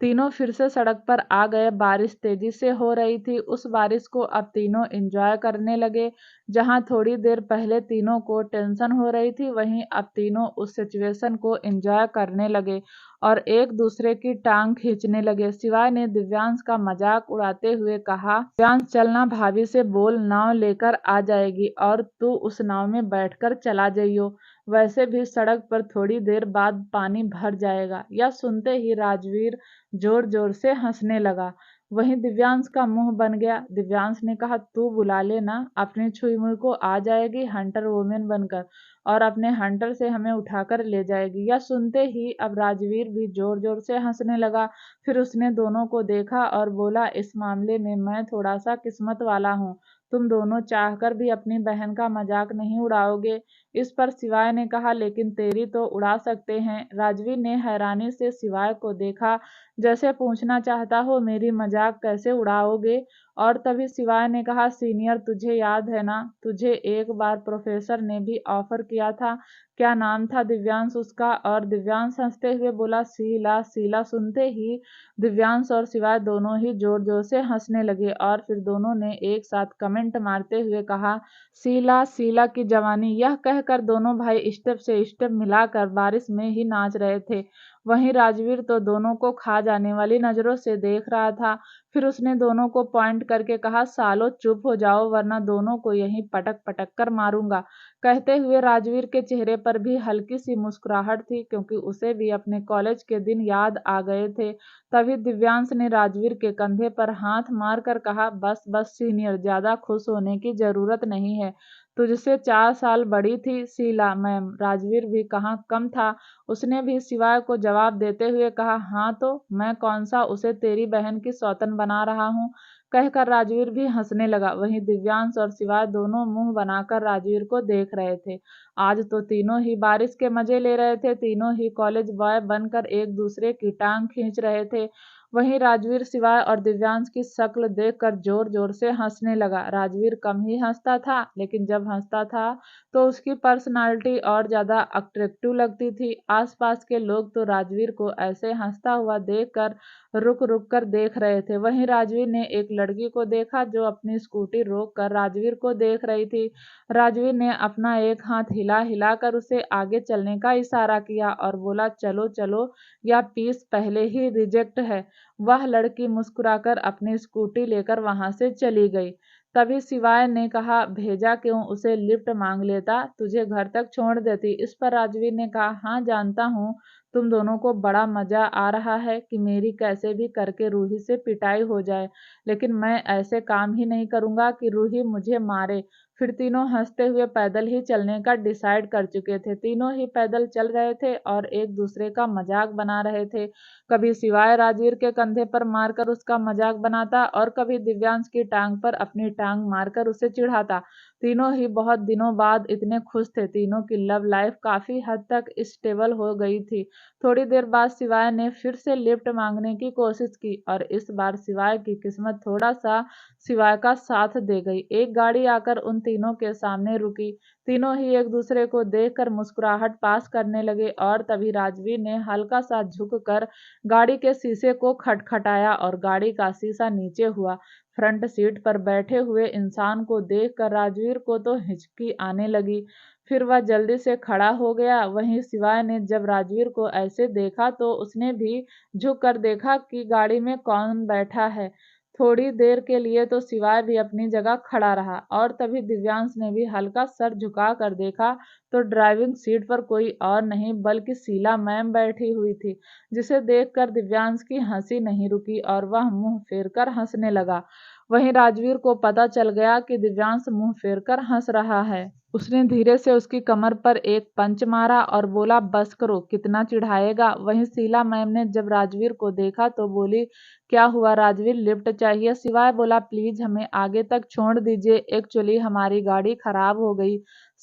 तीनों फिर से सड़क पर आ गए। बारिश तेजी से हो रही थी। उस बारिश को अब तीनों एंजॉय करने लगे। जहां थोड़ी देर पहले तीनों को टेंशन हो रही थी, वहीं अब तीनों उस सिचुएशन को एंजॉय करने लगे और एक दूसरे की टांग खींचने लगे। शिवाय ने दिव्यांश का मजाक उड़ाते हुए कहा, दिव्यांश चलना, भाभी से बोल नाव लेकर आ जाएगी और तू उस नाव में बैठकर चला जाइयो। वैसे भी सड़क पर थोड़ी देर बाद पानी भर जाएगा। यह सुनते ही राजवीर जोर जोर से हंसने लगा। वहीं दिव्यांश का मुंह बन गया। दिव्यांश ने कहा, तू बुला लेना, अपनी छुई मुई को आ जाएगी हंटर वुमेन बनकर और अपने हंटर से हमें उठाकर ले जाएगी। यह सुनते ही अब राजवीर भी जोर जोर से हंसने लगा। फिर उसने दोनों को देखा और बोला, इस मामले में मैं थोड़ा सा किस्मत वाला हूँ। तुम दोनों चाहकर भी अपनी बहन का मजाक नहीं उड़ाओगे। इस पर शिवाय ने कहा, लेकिन तेरी तो उड़ा सकते हैं। राजवीर ने हैरानी से शिवाय को देखा, जैसे पूछना चाहता हो, मेरी मजाक कैसे उड़ाओगे। और तभी शिवाय ने कहा, सीनियर तुझे याद है ना, तुझे एक बार प्रोफेसर ने भी ऑफर किया था। क्या नाम था दिव्यांश उसका। और दिव्यांश हंसते हुए बोला, शीला। शीला सुनते ही दिव्यांश और शिवाय दोनों ही जोर जोर से हंसने लगे और फिर दोनों ने एक साथ कमेंट मारते हुए कहा, शीला शीला की जवानी। यह कहकर दोनों भाई स्टेप से स्टेप मिलाकर बारिश में ही नाच रहे थे। वहीं राजवीर तो दोनों को खा जाने वाली नजरों से देख रहा था। फिर उसने दोनों को पॉइंट करके कहा, सालो चुप हो जाओ वरना दोनों को यहीं पटक पटक कर मारूंगा। कहते हुए राजवीर के चेहरे पर भी हल्की सी मुस्कुराहट थी, क्योंकि उसे भी अपने कॉलेज के दिन याद आ गए थे। तभी दिव्यांश ने राजवीर के कंधे पर हाथ मारकर कहा, बस बस सीनियर, ज्यादा खुश होने की जरूरत नहीं है। तुझसे 4 साल बड़ी थी शीला मैम। राजवीर भी कहाँ कम था, उसने भी शिवाय को जवाब देते हुए कहा, हाँ तो मैं कौन सा उसे तेरी बहन की सौतन बना रहा हूँ। कहकर राजवीर भी हंसने लगा। वहीं दिव्यांश और शिवाय दोनों मुंह बनाकर राजवीर को देख रहे थे। आज तो तीनों ही बारिश के मजे ले रहे थे। तीनों ही कॉलेज बॉय बनकर एक दूसरे की टांग खींच रहे थे। वहीं राजवीर शिवाय और दिव्यांश की शक्ल देखकर जोर जोर से हंसने लगा। राजवीर कम ही हंसता था, लेकिन जब हंसता था तो उसकी पर्सनालिटी और ज्यादा अट्रैक्टिव लगती थी। आसपास के लोग तो राजवीर को ऐसे हंसता हुआ देखकर रुक रुक कर देख रहे थे। वहीं राजवीर ने एक लड़की को देखा जो अपनी स्कूटी रोक कर राजवीर को देख रही थी। राजवीर ने अपना एक हाथ हिला हिला कर उसे आगे चलने का इशारा किया और बोला, चलो चलो, या पीस पहले ही रिजेक्ट है। वह लड़की मुस्कुराकर अपनी स्कूटी लेकर वहां से चली गई। तभी शिवाय ने कहा, भेजा क्यों, उसे लिफ्ट मांग लेता, तुझे घर तक छोड़ देती। इस पर राजवीर ने कहा, हाँ जानता हूँ तुम दोनों को बड़ा मजा आ रहा है कि मेरी कैसे भी करके रूही से पिटाई हो जाए, लेकिन मैं ऐसे काम ही नहीं करूंगा कि रूही मुझे मारे। फिर तीनों हंसते हुए पैदल ही चलने का डिसाइड कर चुके थे। तीनों ही पैदल चल रहे थे और एक दूसरे का मजाक बना रहे थे। कभी शिवाय राजवीर के कंधे पर मारकर उसका मजाक बनाता और कभी दिव्यांश की टांग पर अपनी टांग मारकर उसे चिढ़ाता। तीनों ही बहुत दिनों बाद इतने खुश थे। तीनों की लव लाइफ काफी हद तक स्टेबल हो गई थी। थोड़ी देर बाद शिवाय ने फिर से लिफ्ट मांगने की कोशिश की और इस बार शिवाय की किस्मत थोड़ा सा शिवाय का साथ दे गई। एक गाड़ी आकर उन तीनों के सामने रुकी। तीनों ही एक दूसरे को देखकर मुस्कुराहट पास करने लगे और तभी राजवीर ने हल्का सा झुककर गाड़ी के शीशे को खटखटाया और गाड़ी का शीशा नीचे हुआ। फ्रंट सीट पर बैठे हुए इंसान को देखकर राजवीर को तो हिचकी आने लगी। फिर वह जल्दी से खड़ा हो गया। वहीं शिवाय ने जब राजवीर को ऐसे देखा तो उसने भी झुक कर देखा कि गाड़ी में कौन बैठा है। थोड़ी देर के लिए तो सिवाय भी अपनी जगह खड़ा रहा और तभी दिव्यांश ने भी हल्का सर झुका कर देखा तो ड्राइविंग सीट पर कोई और नहीं बल्कि शीला मैम बैठी हुई थी, जिसे देखकर दिव्यांश की हंसी नहीं रुकी और वह मुंह फेरकर हंसने लगा। वहीं राजवीर को पता चल गया कि दिव्यांश मुंह फेरकर हंस रहा है। उसने धीरे से उसकी कमर पर एक पंच मारा और बोला, बस करो, कितना चिढ़ाएगा। वहीं शीला मैम ने जब राजवीर को देखा तो बोली, क्या हुआ राजवीर, लिफ्ट चाहिए? सिवाय बोला, प्लीज हमें आगे तक छोड़ दीजिए, एक्चुअली हमारी गाड़ी खराब हो गई।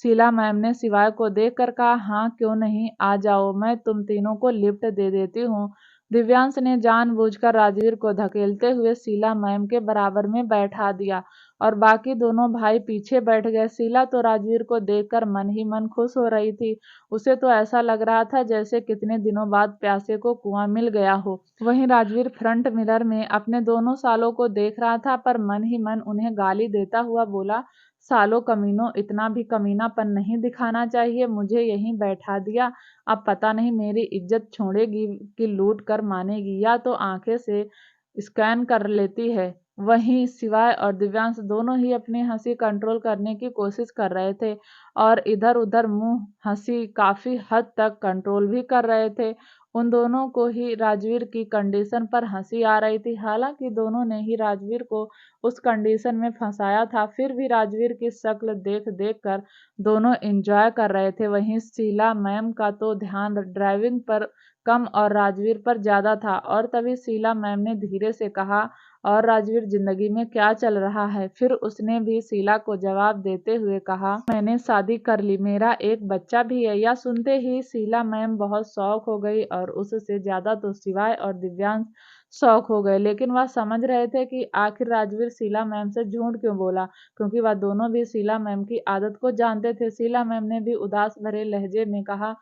शीला मैम ने सिवाय को देखकर कहा, हाँ क्यों नहीं, आ जाओ, मैं तुम तीनों को लिफ्ट दे देती हूँ। दिव्यांश ने जानबूझकर राजवीर को धकेलते हुए शीला मैम के बराबर में बैठा दिया और बाकी दोनों भाई पीछे बैठ गए। शीला तो राजवीर को देखकर मन ही मन खुश हो रही थी। उसे तो ऐसा लग रहा था जैसे कितने दिनों बाद प्यासे को कुआं मिल गया हो। वहीं राजवीर फ्रंट मिरर में अपने दोनों सालों को देख रहा था, पर मन ही मन उन्हें गाली देता हुआ बोला, सालों कमीनों, इतना भी कमीनापन नहीं दिखाना चाहिए, मुझे यहीं बैठा दिया। अब पता नहीं मेरी इज्जत छोड़ेगी कि लूट कर मानेगी, या तो आंखें से स्कैन कर लेती है। वहीं शिवाय और दिव्यांश दोनों ही अपनी हंसी कंट्रोल करने की कोशिश कर रहे थे और इधर उधर मुंह हंसी काफी हद तक कंट्रोल भी कर रहे थे। उन दोनों को ही राजवीर की कंडीशन पर हंसी आ रही थी। हालांकि दोनों ने ही राजवीर को उस कंडीशन में फंसाया था, फिर भी राजवीर की शक्ल देख देख कर दोनों एंजॉय कर रहे थे। वहीं शीला मैम का तो ध्यान ड्राइविंग पर कम और राजवीर पर ज्यादा था और तभी शीला मैम ने धीरे से कहा, और राजवीर, जिंदगी में क्या चल रहा है? फिर उसने भी शीला को जवाब देते हुए कहा, मैंने शादी कर ली, मेरा एक बच्चा भी है। यह सुनते ही शीला मैम बहुत शौक हो गई और उससे ज्यादा तो शिवाय और दिव्यांश शौक हो गए, लेकिन वह समझ रहे थे कि आखिर राजवीर शीला मैम से झूठ क्यों बोला, क्योंकि वह दोनों भी शीला मैम की आदत को जानते थे। शीला मैम ने भी उदास भरे लहजे में कहा,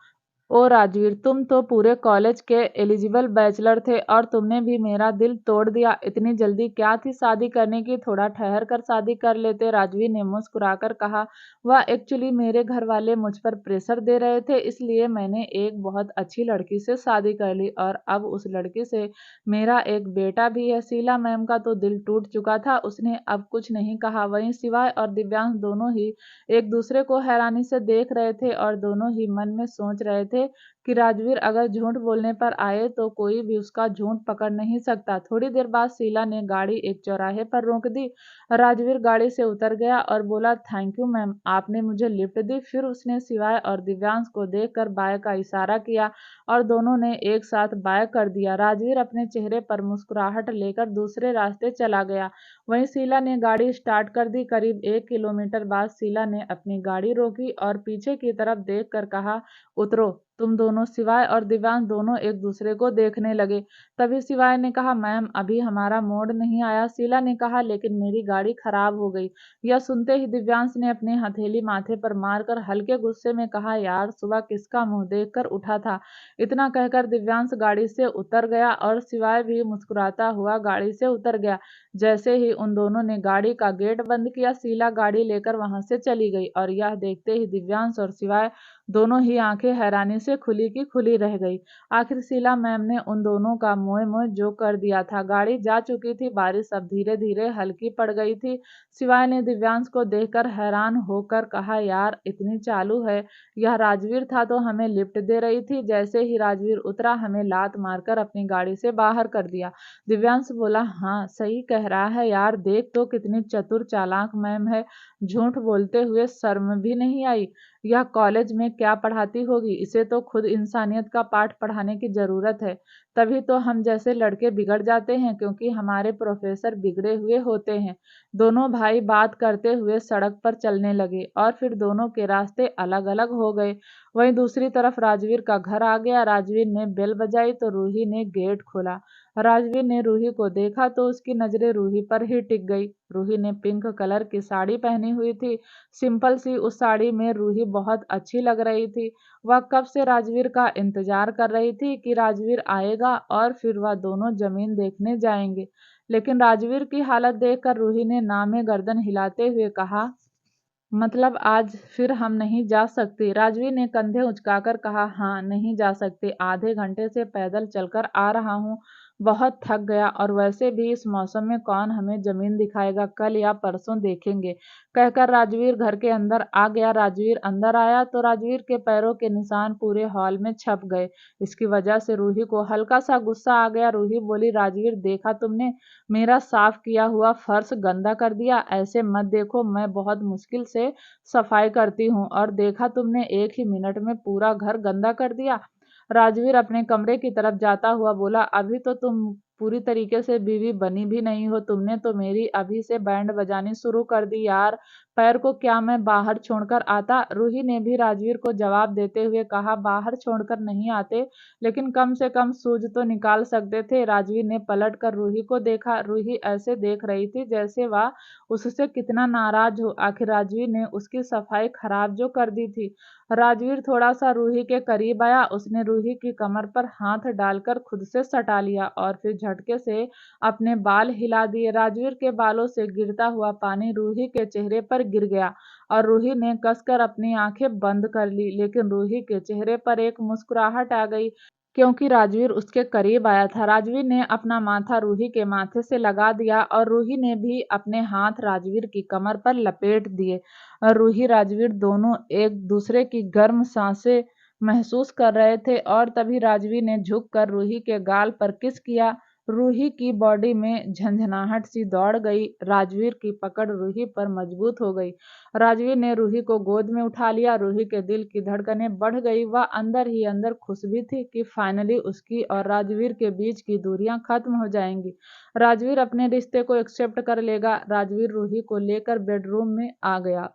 ओ राजवीर, तुम तो पूरे कॉलेज के एलिजिबल बैचलर थे और तुमने भी मेरा दिल तोड़ दिया। इतनी जल्दी क्या थी शादी करने की, थोड़ा ठहर कर शादी कर लेते। राजवीर ने मुस्कुराकर कहा, वह एक्चुअली मेरे घर वाले मुझ पर प्रेशर दे रहे थे, इसलिए मैंने एक बहुत अच्छी लड़की से शादी कर ली और अब उस लड़की से मेरा एक बेटा भी है। शीला मैम का तो दिल टूट चुका था, उसने अब कुछ नहीं कहा। वहीं शिवाय और दिव्यांश दोनों ही एक दूसरे को हैरानी से देख रहे थे और दोनों ही मन में सोच रहे थे कि राजवीर अगर झूठ बोलने पर आए तो कोई भी उसका झूठ पकड़ नहीं सकता। थोड़ी देर बाद शीला ने गाड़ी एक चौराहे पर रोक दी। राजवीर गाड़ी से उतर गया और बोला, थैंक यू मैम, आपने मुझे लिफ्ट दी। फिर उसने शिवाय और दिव्यांश को देखकर बाय का इशारा किया और दोनों ने एक साथ बाय कर दिया। राजवीर अपने चेहरे पर मुस्कुराहट लेकर दूसरे रास्ते चला गया। वहीं शीला ने गाड़ी स्टार्ट कर दी। करीब 1 किलोमीटर बाद शीला ने अपनी गाड़ी रोकी और पीछे की तरफ देखकर कहा, उतरो। तुम दोनों, शिवाय और दिव्यांश दोनों एक दूसरे को देखने लगे। तभी शिवाय ने कहा, मैम अभी हमारा मोड नहीं आया। शीला ने कहा, लेकिन मेरी गाड़ी खराब हो गई। यह सुनते ही दिव्यांश ने अपनी हथेली माथे पर मारकर हल्के गुस्से में कहा, यार सुबह किसका मुंह देखकर उठा था। इतना कहकर दिव्यांश गाड़ी से उतर गया और शिवाय भी मुस्कुराता हुआ गाड़ी से उतर गया। जैसे ही उन दोनों ने गाड़ी का गेट बंद किया, शीला गाड़ी लेकर वहां से चली गई और यह देखते ही दिव्यांश और शिवाय दोनों ही आंखें हैरानी से खुली की खुली रह गई। आखिर शीला मैम ने उन दोनों का मोह मोह जो कर दिया था। गाड़ी जा चुकी थी, बारिश अब धीरे धीरे हल्की पड़ गई थी। शिवाय ने दिव्यांश को देखकर हैरान होकर कहा, यार इतनी चालू है, यह राजवीर था तो हमें लिफ्ट दे रही थी, जैसे ही राजवीर उतरा हमें लात मारकर अपनी गाड़ी से बाहर कर दिया। दिव्यांश बोला, हाँ सही कह रहा है यार, देख तो कितनी चतुर चालाक मैम है, झूठ बोलते हुए शर्म भी नहीं आई। यह कॉलेज में क्या पढ़ाती होगी, इसे तो खुद इंसानियत का पाठ पढ़ाने की जरूरत है। तभी तो हम जैसे लड़के बिगड़ जाते हैं, क्योंकि हमारे प्रोफेसर बिगड़े हुए होते हैं। दोनों भाई बात करते हुए सड़क पर चलने लगे और फिर दोनों के रास्ते अलग अलग हो गए। वहीं दूसरी तरफ राजवीर का घर आ गया। राजवीर ने बेल बजाई तो रूही ने गेट खोला। राजवीर ने रूही को देखा तो उसकी नजरें रूही पर ही टिक गई। रूही ने पिंक कलर की साड़ी पहनी हुई थी। सिंपल सी उस साड़ी में रूही बहुत अच्छी लग रही थी। वह कब से राजवीर का इंतजार कर रही थी कि राजवीर आएगा और फिर वह दोनों जमीन देखने जाएंगे। लेकिन राजवीर की हालत देखकर रूही ने नामे गर्दन हिलाते हुए कहा, मतलब आज फिर हम नहीं जा सकते? राजवीर ने कंधे उचकाकर कहा, हाँ नहीं जा सकते, आधे घंटे से पैदल चलकर आ रहा हूँ, बहुत थक गया और वैसे भी इस मौसम में कौन हमें जमीन दिखाएगा, कल या परसों देखेंगे, कहकर राजवीर घर के अंदर आ गया। राजवीर अंदर आया तो राजवीर के पैरों के निशान पूरे हॉल में छप गए। इसकी वजह से रूही को हल्का सा गुस्सा आ गया। रूही बोली, राजवीर देखा तुमने, मेरा साफ किया हुआ फर्श गंदा कर दिया। ऐसे मत देखो, मैं बहुत मुश्किल से सफाई करती हूँ और देखा तुमने, एक ही मिनट में पूरा घर गंदा कर दिया। राजवीर अपने कमरे की तरफ जाता हुआ बोला, अभी तो तुम पूरी तरीके से बीवी बनी भी नहीं हो, तुमने तो मेरी अभी से बैंड बजानी शुरू कर दी यार। पैर को क्या मैं बाहर छोड़कर आता? रूही ने भी राजवीर को जवाब देते हुए कहा, बाहर छोड़कर नहीं आते, लेकिन कम से कम सूज तो निकाल सकते थे। राजवीर ने पलट कर रूही को देखा। रूही ऐसे देख रही थी जैसे वह उससे कितना नाराज हो। आखिर राजवीर ने उसकी सफाई खराब जो कर दी थी। राजवीर थोड़ा सा रूही के करीब आया। उसने रूही की कमर पर हाथ डालकर खुद से सटा लिया और फिर झटके से अपने बाल हिला दिए। राजवीर के बालों से गिरता हुआ पानी रूही के चेहरे पर गिर गया और रूही ने कसकर अपनी आंखें बंद कर ली, लेकिन रूही के चेहरे पर एक मुस्कुराहट आ गई क्योंकि राजवीर उसके करीब आया था। राजवीर ने अपना माथा रूही के माथे से लगा दिया और रूही ने भी अपने हाथ राजवीर की कमर पर लपेट दिए। रूही राजवीर दोनों एक दूसरे की गर्म सांसें महसूस कर रहे थे और तभी राजवीर ने झुककर रूही के गाल पर किस किया। रूही की बॉडी में झंझनाहट सी दौड़ गई। राजवीर की पकड़ रूही पर मजबूत हो गई। राजवीर ने रूही को गोद में उठा लिया। रूही के दिल की धड़कनें बढ़ गई। वह अंदर ही अंदर खुश भी थी कि फाइनली उसकी और राजवीर के बीच की दूरियां खत्म हो जाएंगी। राजवीर अपने रिश्ते को एक्सेप्ट कर लेगा। राजवीर रूही को लेकर बेडरूम में आ गया।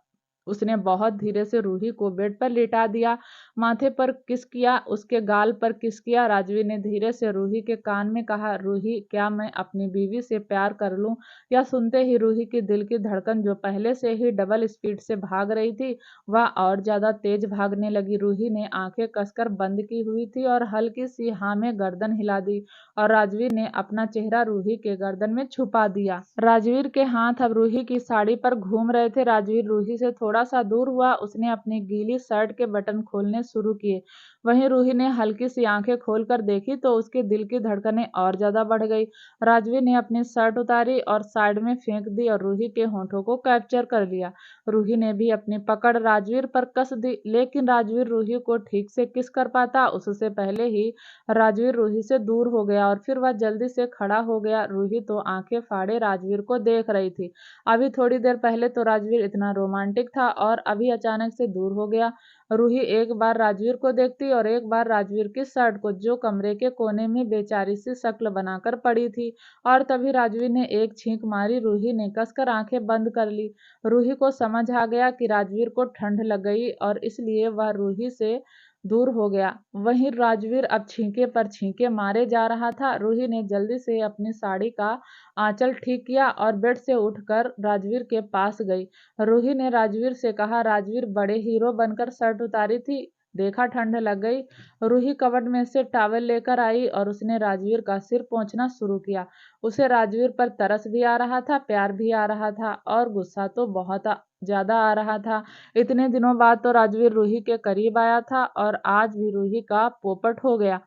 उसने बहुत धीरे से रूही को बेड पर लिटा दिया, माथे पर किस किया, उसके गाल पर किस किया। राजवीर ने धीरे से रूही के कान में कहा, रूही क्या मैं अपनी बीवी से प्यार कर लूं? या सुनते ही रूही की दिल की धड़कन जो पहले से ही डबल स्पीड से भाग रही थी, वह और ज्यादा तेज भागने लगी। रूही ने आंखें कसकर बंद की हुई थी और हल्की सी हाँ में गर्दन हिला दी और राजवीर ने अपना चेहरा रूही के गर्दन में छुपा दिया। राजवीर के हाथ अब रूही की साड़ी पर घूम रहे थे। राजवीर रूही से थोड़ा सा दूर हुआ। उसने अपनी गीली शर्ट के बटन खोलने शुरू किए। वहीं रूही ने हल्की सी आंखें खोलकर देखी तो उसके दिल की धड़कनें और ज्यादा बढ़ गई। राजवीर ने अपनी शर्ट उतारी और साइड में फेंक दी और रूही के होठों को कैप्चर कर लिया। रूही ने भी अपनी पकड़ राजवीर पर कस दी, लेकिन राजवीर रूही को ठीक से किस कर पाता, उससे पहले ही राजवीर रूही से दूर हो गया और फिर वह जल्दी से खड़ा हो गया। रूही तो आंखें फाड़े राजवीर को देख रही थी। अभी थोड़ी देर पहले तो राजवीर इतना रोमांटिक था और अभी अचानक से दूर हो गया। रूही एक बार राजवीर को देखती और एक बार राजवीर की शर्ट को, जो कमरे के कोने में बेचारी सी शक्ल बनाकर पड़ी थी। और तभी राजवीर ने एक छींक मारी। रूही ने कसकर आंखें बंद कर ली। रूही को समझ आ गया कि राजवीर को ठंड लग गई और इसलिए वह रूही से दूर हो गया। वहीं राजवीर अब छींके पर छींके मारे जा रहा था। रूही ने जल्दी से अपनी साड़ी का आंचल ठीक किया और बेड से उठकर राजवीर के पास गई। रूही ने राजवीर से कहा, राजवीर बड़े हीरो बनकर शर्ट उतारी थी, देखा ठंड लग गई। रूही कबर्ड में से टॉवल लेकर आई और उसने राजवीर का सिर पोंछना शुरू किया। उसे राजवीर पर तरस भी आ रहा था, प्यार भी आ रहा था और गुस्सा तो बहुत ज्यादा आ रहा था। इतने दिनों बाद तो राजवीर रूही के करीब आया था और आज भी रूही का पोपट हो गया।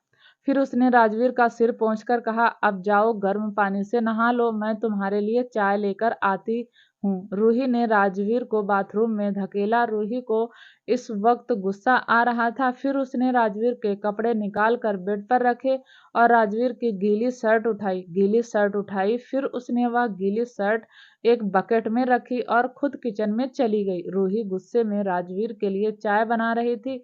फिर उसने राजवीर का सिर पोंछकर कहा, अब जाओ गर्म पानी से नहा लो, मैं तुम्हारे लिए चाय लेकर आती हूँ। रूही ने राजवीर को बाथरूम में धकेला। रूही को इस वक्त गुस्सा आ रहा था। फिर उसने राजवीर के कपड़े निकाल कर बेड पर रखे और राजवीर की गीली शर्ट उठाई। फिर उसने वह गीली शर्ट एक बकेट में रखी और खुद किचन में चली गई। रूही गुस्से में राजवीर के लिए चाय बना रही थी।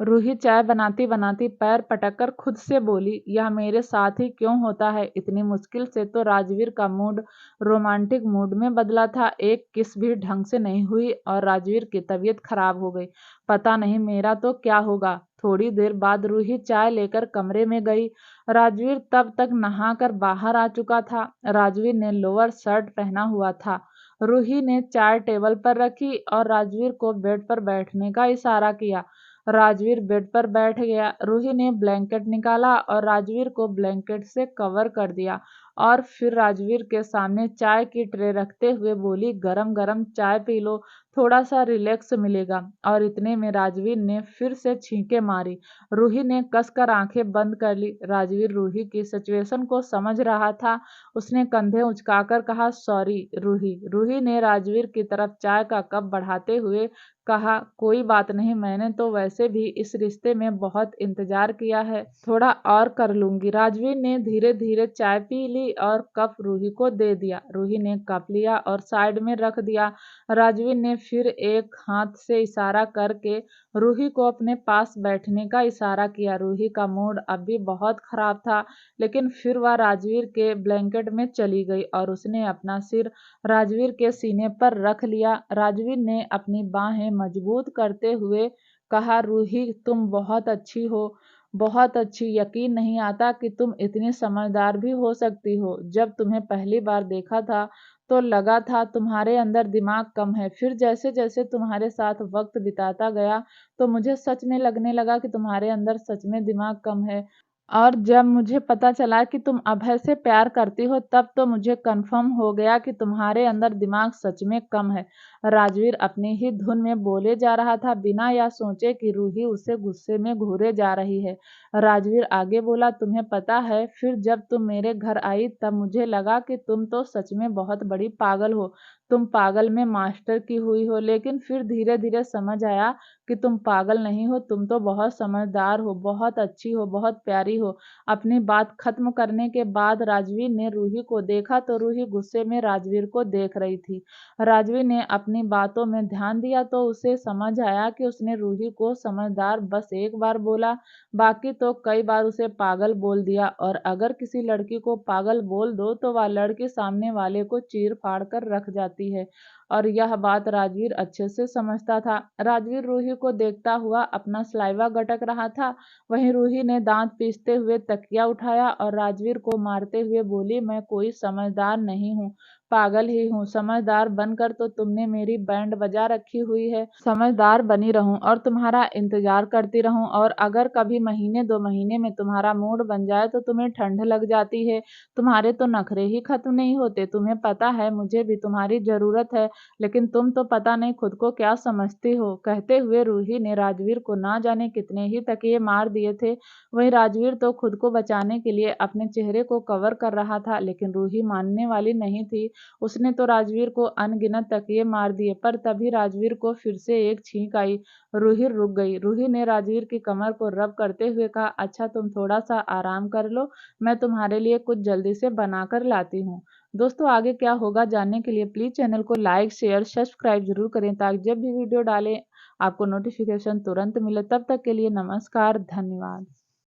रूही चाय बनाती बनाती पैर पटककर खुद से बोली, यह मेरे साथ ही क्यों होता है? इतनी मुश्किल से तो राजवीर का मूड रोमांटिक मूड में बदला था। एक किस भी ढंग से नहीं हुई और राजवीर की तबीयत खराब हो गई। पता नहीं मेरा तो क्या होगा। थोड़ी देर बाद रूही चाय लेकर कमरे में गई। राजवीर तब तक नहाकर बाहर आ चुका था। राजवीर ने लोअर शर्ट पहना हुआ था। रूही ने चाय टेबल पर रखी और राजवीर को बेड पर बैठने का इशारा किया। राजवीर बेड पर बैठ गया। रूही ने ब्लैंकेट निकाला और राजवीर को ब्लैंकेट से कवर कर दिया और फिर राजवीर के सामने चाय की ट्रे रखते हुए बोली, गरम गरम चाय पी लो, थोड़ा सा रिलैक्स मिलेगा। और इतने में राजवीर ने फिर से छींके मारी। रूही ने कसकर आंखें बंद कर ली। राजवीर रूही की सिचुएशन को समझ रहा था। उसने कंधे उचकाकर कहा, सॉरी रूही। रूही ने राजवीर की तरफ चाय का कप बढ़ाते हुए कहा, कोई बात नहीं, मैंने तो वैसे भी इस रिश्ते में बहुत इंतजार किया है, थोड़ा और कर लूंगी। राजवीर ने धीरे धीरे चाय पी ली और कप रूही को दे दिया। रूही ने कप लिया और साइड में रख दिया। राजवीर ने फिर एक हाथ से इशारा करके रूही को अपने पास बैठने का इशारा किया। रूही का मूड अब भी बहुत खराब था, लेकिन फिर वह राजवीर के ब्लैंकेट में चली गई और उसने अपना सिर राजवीर के सीने पर रख लिया। राजवीर ने अपनी बाहें मजबूत करते हुए कहा, रूही तुम बहुत अच्छी हो, बहुत अच्छी। यकीन नहीं आता कि तुम इतनी समझदार भी हो सकती हो। जब तुम्हें पहली बार देखा था तो लगा था तुम्हारे अंदर दिमाग कम है, फिर जैसे जैसे तुम्हारे साथ वक्त बिताता गया तो मुझे सच में लगने लगा कि तुम्हारे अंदर सच में दिमाग कम है। और जब मुझे पता चला कि तुम अभय से प्यार करती हो तब तो मुझे कंफर्म हो गया कि तुम्हारे अंदर दिमाग सच में कम है। राजवीर अपनी ही धुन में बोले जा रहा था, बिना यह सोचे कि रूही उसे गुस्से में घूरे जा रही है। राजवीर आगे बोला, तुम्हें पता है, फिर जब तुम मेरे घर आई तब मुझे लगा कि तुम तो सच में बहुत बड़ी पागल हो। तुम पागल में मास्टर की हुई हो, लेकिन फिर धीरे धीरे समझ आया कि तुम पागल नहीं हो, तुम तो बहुत समझदार हो, बहुत अच्छी हो, बहुत प्यारी हो। अपनी बात खत्म करने के बाद राजवीर ने रूही को देखा तो रूही गुस्से में राजवीर को देख रही थी। राजवीर ने अपनी बातों में ध्यान दिया तो उसे समझ आया कि उसने रूही को समझदार बस एक बार बोला, बाकी तो कई बार उसे पागल बोल दिया। और अगर किसी लड़की को पागल बोल दो तो वह लड़की सामने वाले को चीर फाड़ कर रख जाती है, और यह बात राजवीर अच्छे से समझता था। राजवीर रूही को देखता हुआ अपना सलाइवा गटक रहा था। वहीं रूही ने दांत पीसते हुए तकिया उठाया और राजवीर को मारते हुए बोली, मैं कोई समझदार नहीं हूँ, पागल ही हूँ। समझदार बनकर तो तुमने मेरी बैंड बजा रखी हुई है। समझदार बनी रहूं और तुम्हारा इंतजार करती रहूं, और अगर कभी महीने 2 महीने में तुम्हारा मूड बन जाए तो तुम्हें ठंड लग जाती है। तुम्हारे तो नखरे ही खत्म नहीं होते। तुम्हें पता है मुझे भी तुम्हारी जरूरत है, लेकिन तुम तो पता नहीं खुद को क्या समझती हो। कहते हुए रूही ने राजवीर को ना जाने कितने ही तकिए मार दिए थे। वहीं राजवीर तो खुद को बचाने के लिए अपने चेहरे को कवर कर रहा था, लेकिन रूही मानने वाली नहीं थी। उसने तो राजवीर को अनगिनत तकिए मार दिए, पर तभी राजवीर को फिर से एक छींक आई। रूही रुक गई। रूही ने राजवीर की कमर को रब करते हुए कहा, अच्छा तुम थोड़ा सा आराम कर लो, मैं तुम्हारे लिए कुछ जल्दी से बनाकर लाती हूँ। दोस्तों आगे क्या होगा जानने के लिए प्लीज चैनल को लाइक शेयर सब्सक्राइब जरूर करें, ताकि जब भी वीडियो डालें आपको नोटिफिकेशन तुरंत मिले। तब तक के लिए नमस्कार, धन्यवाद।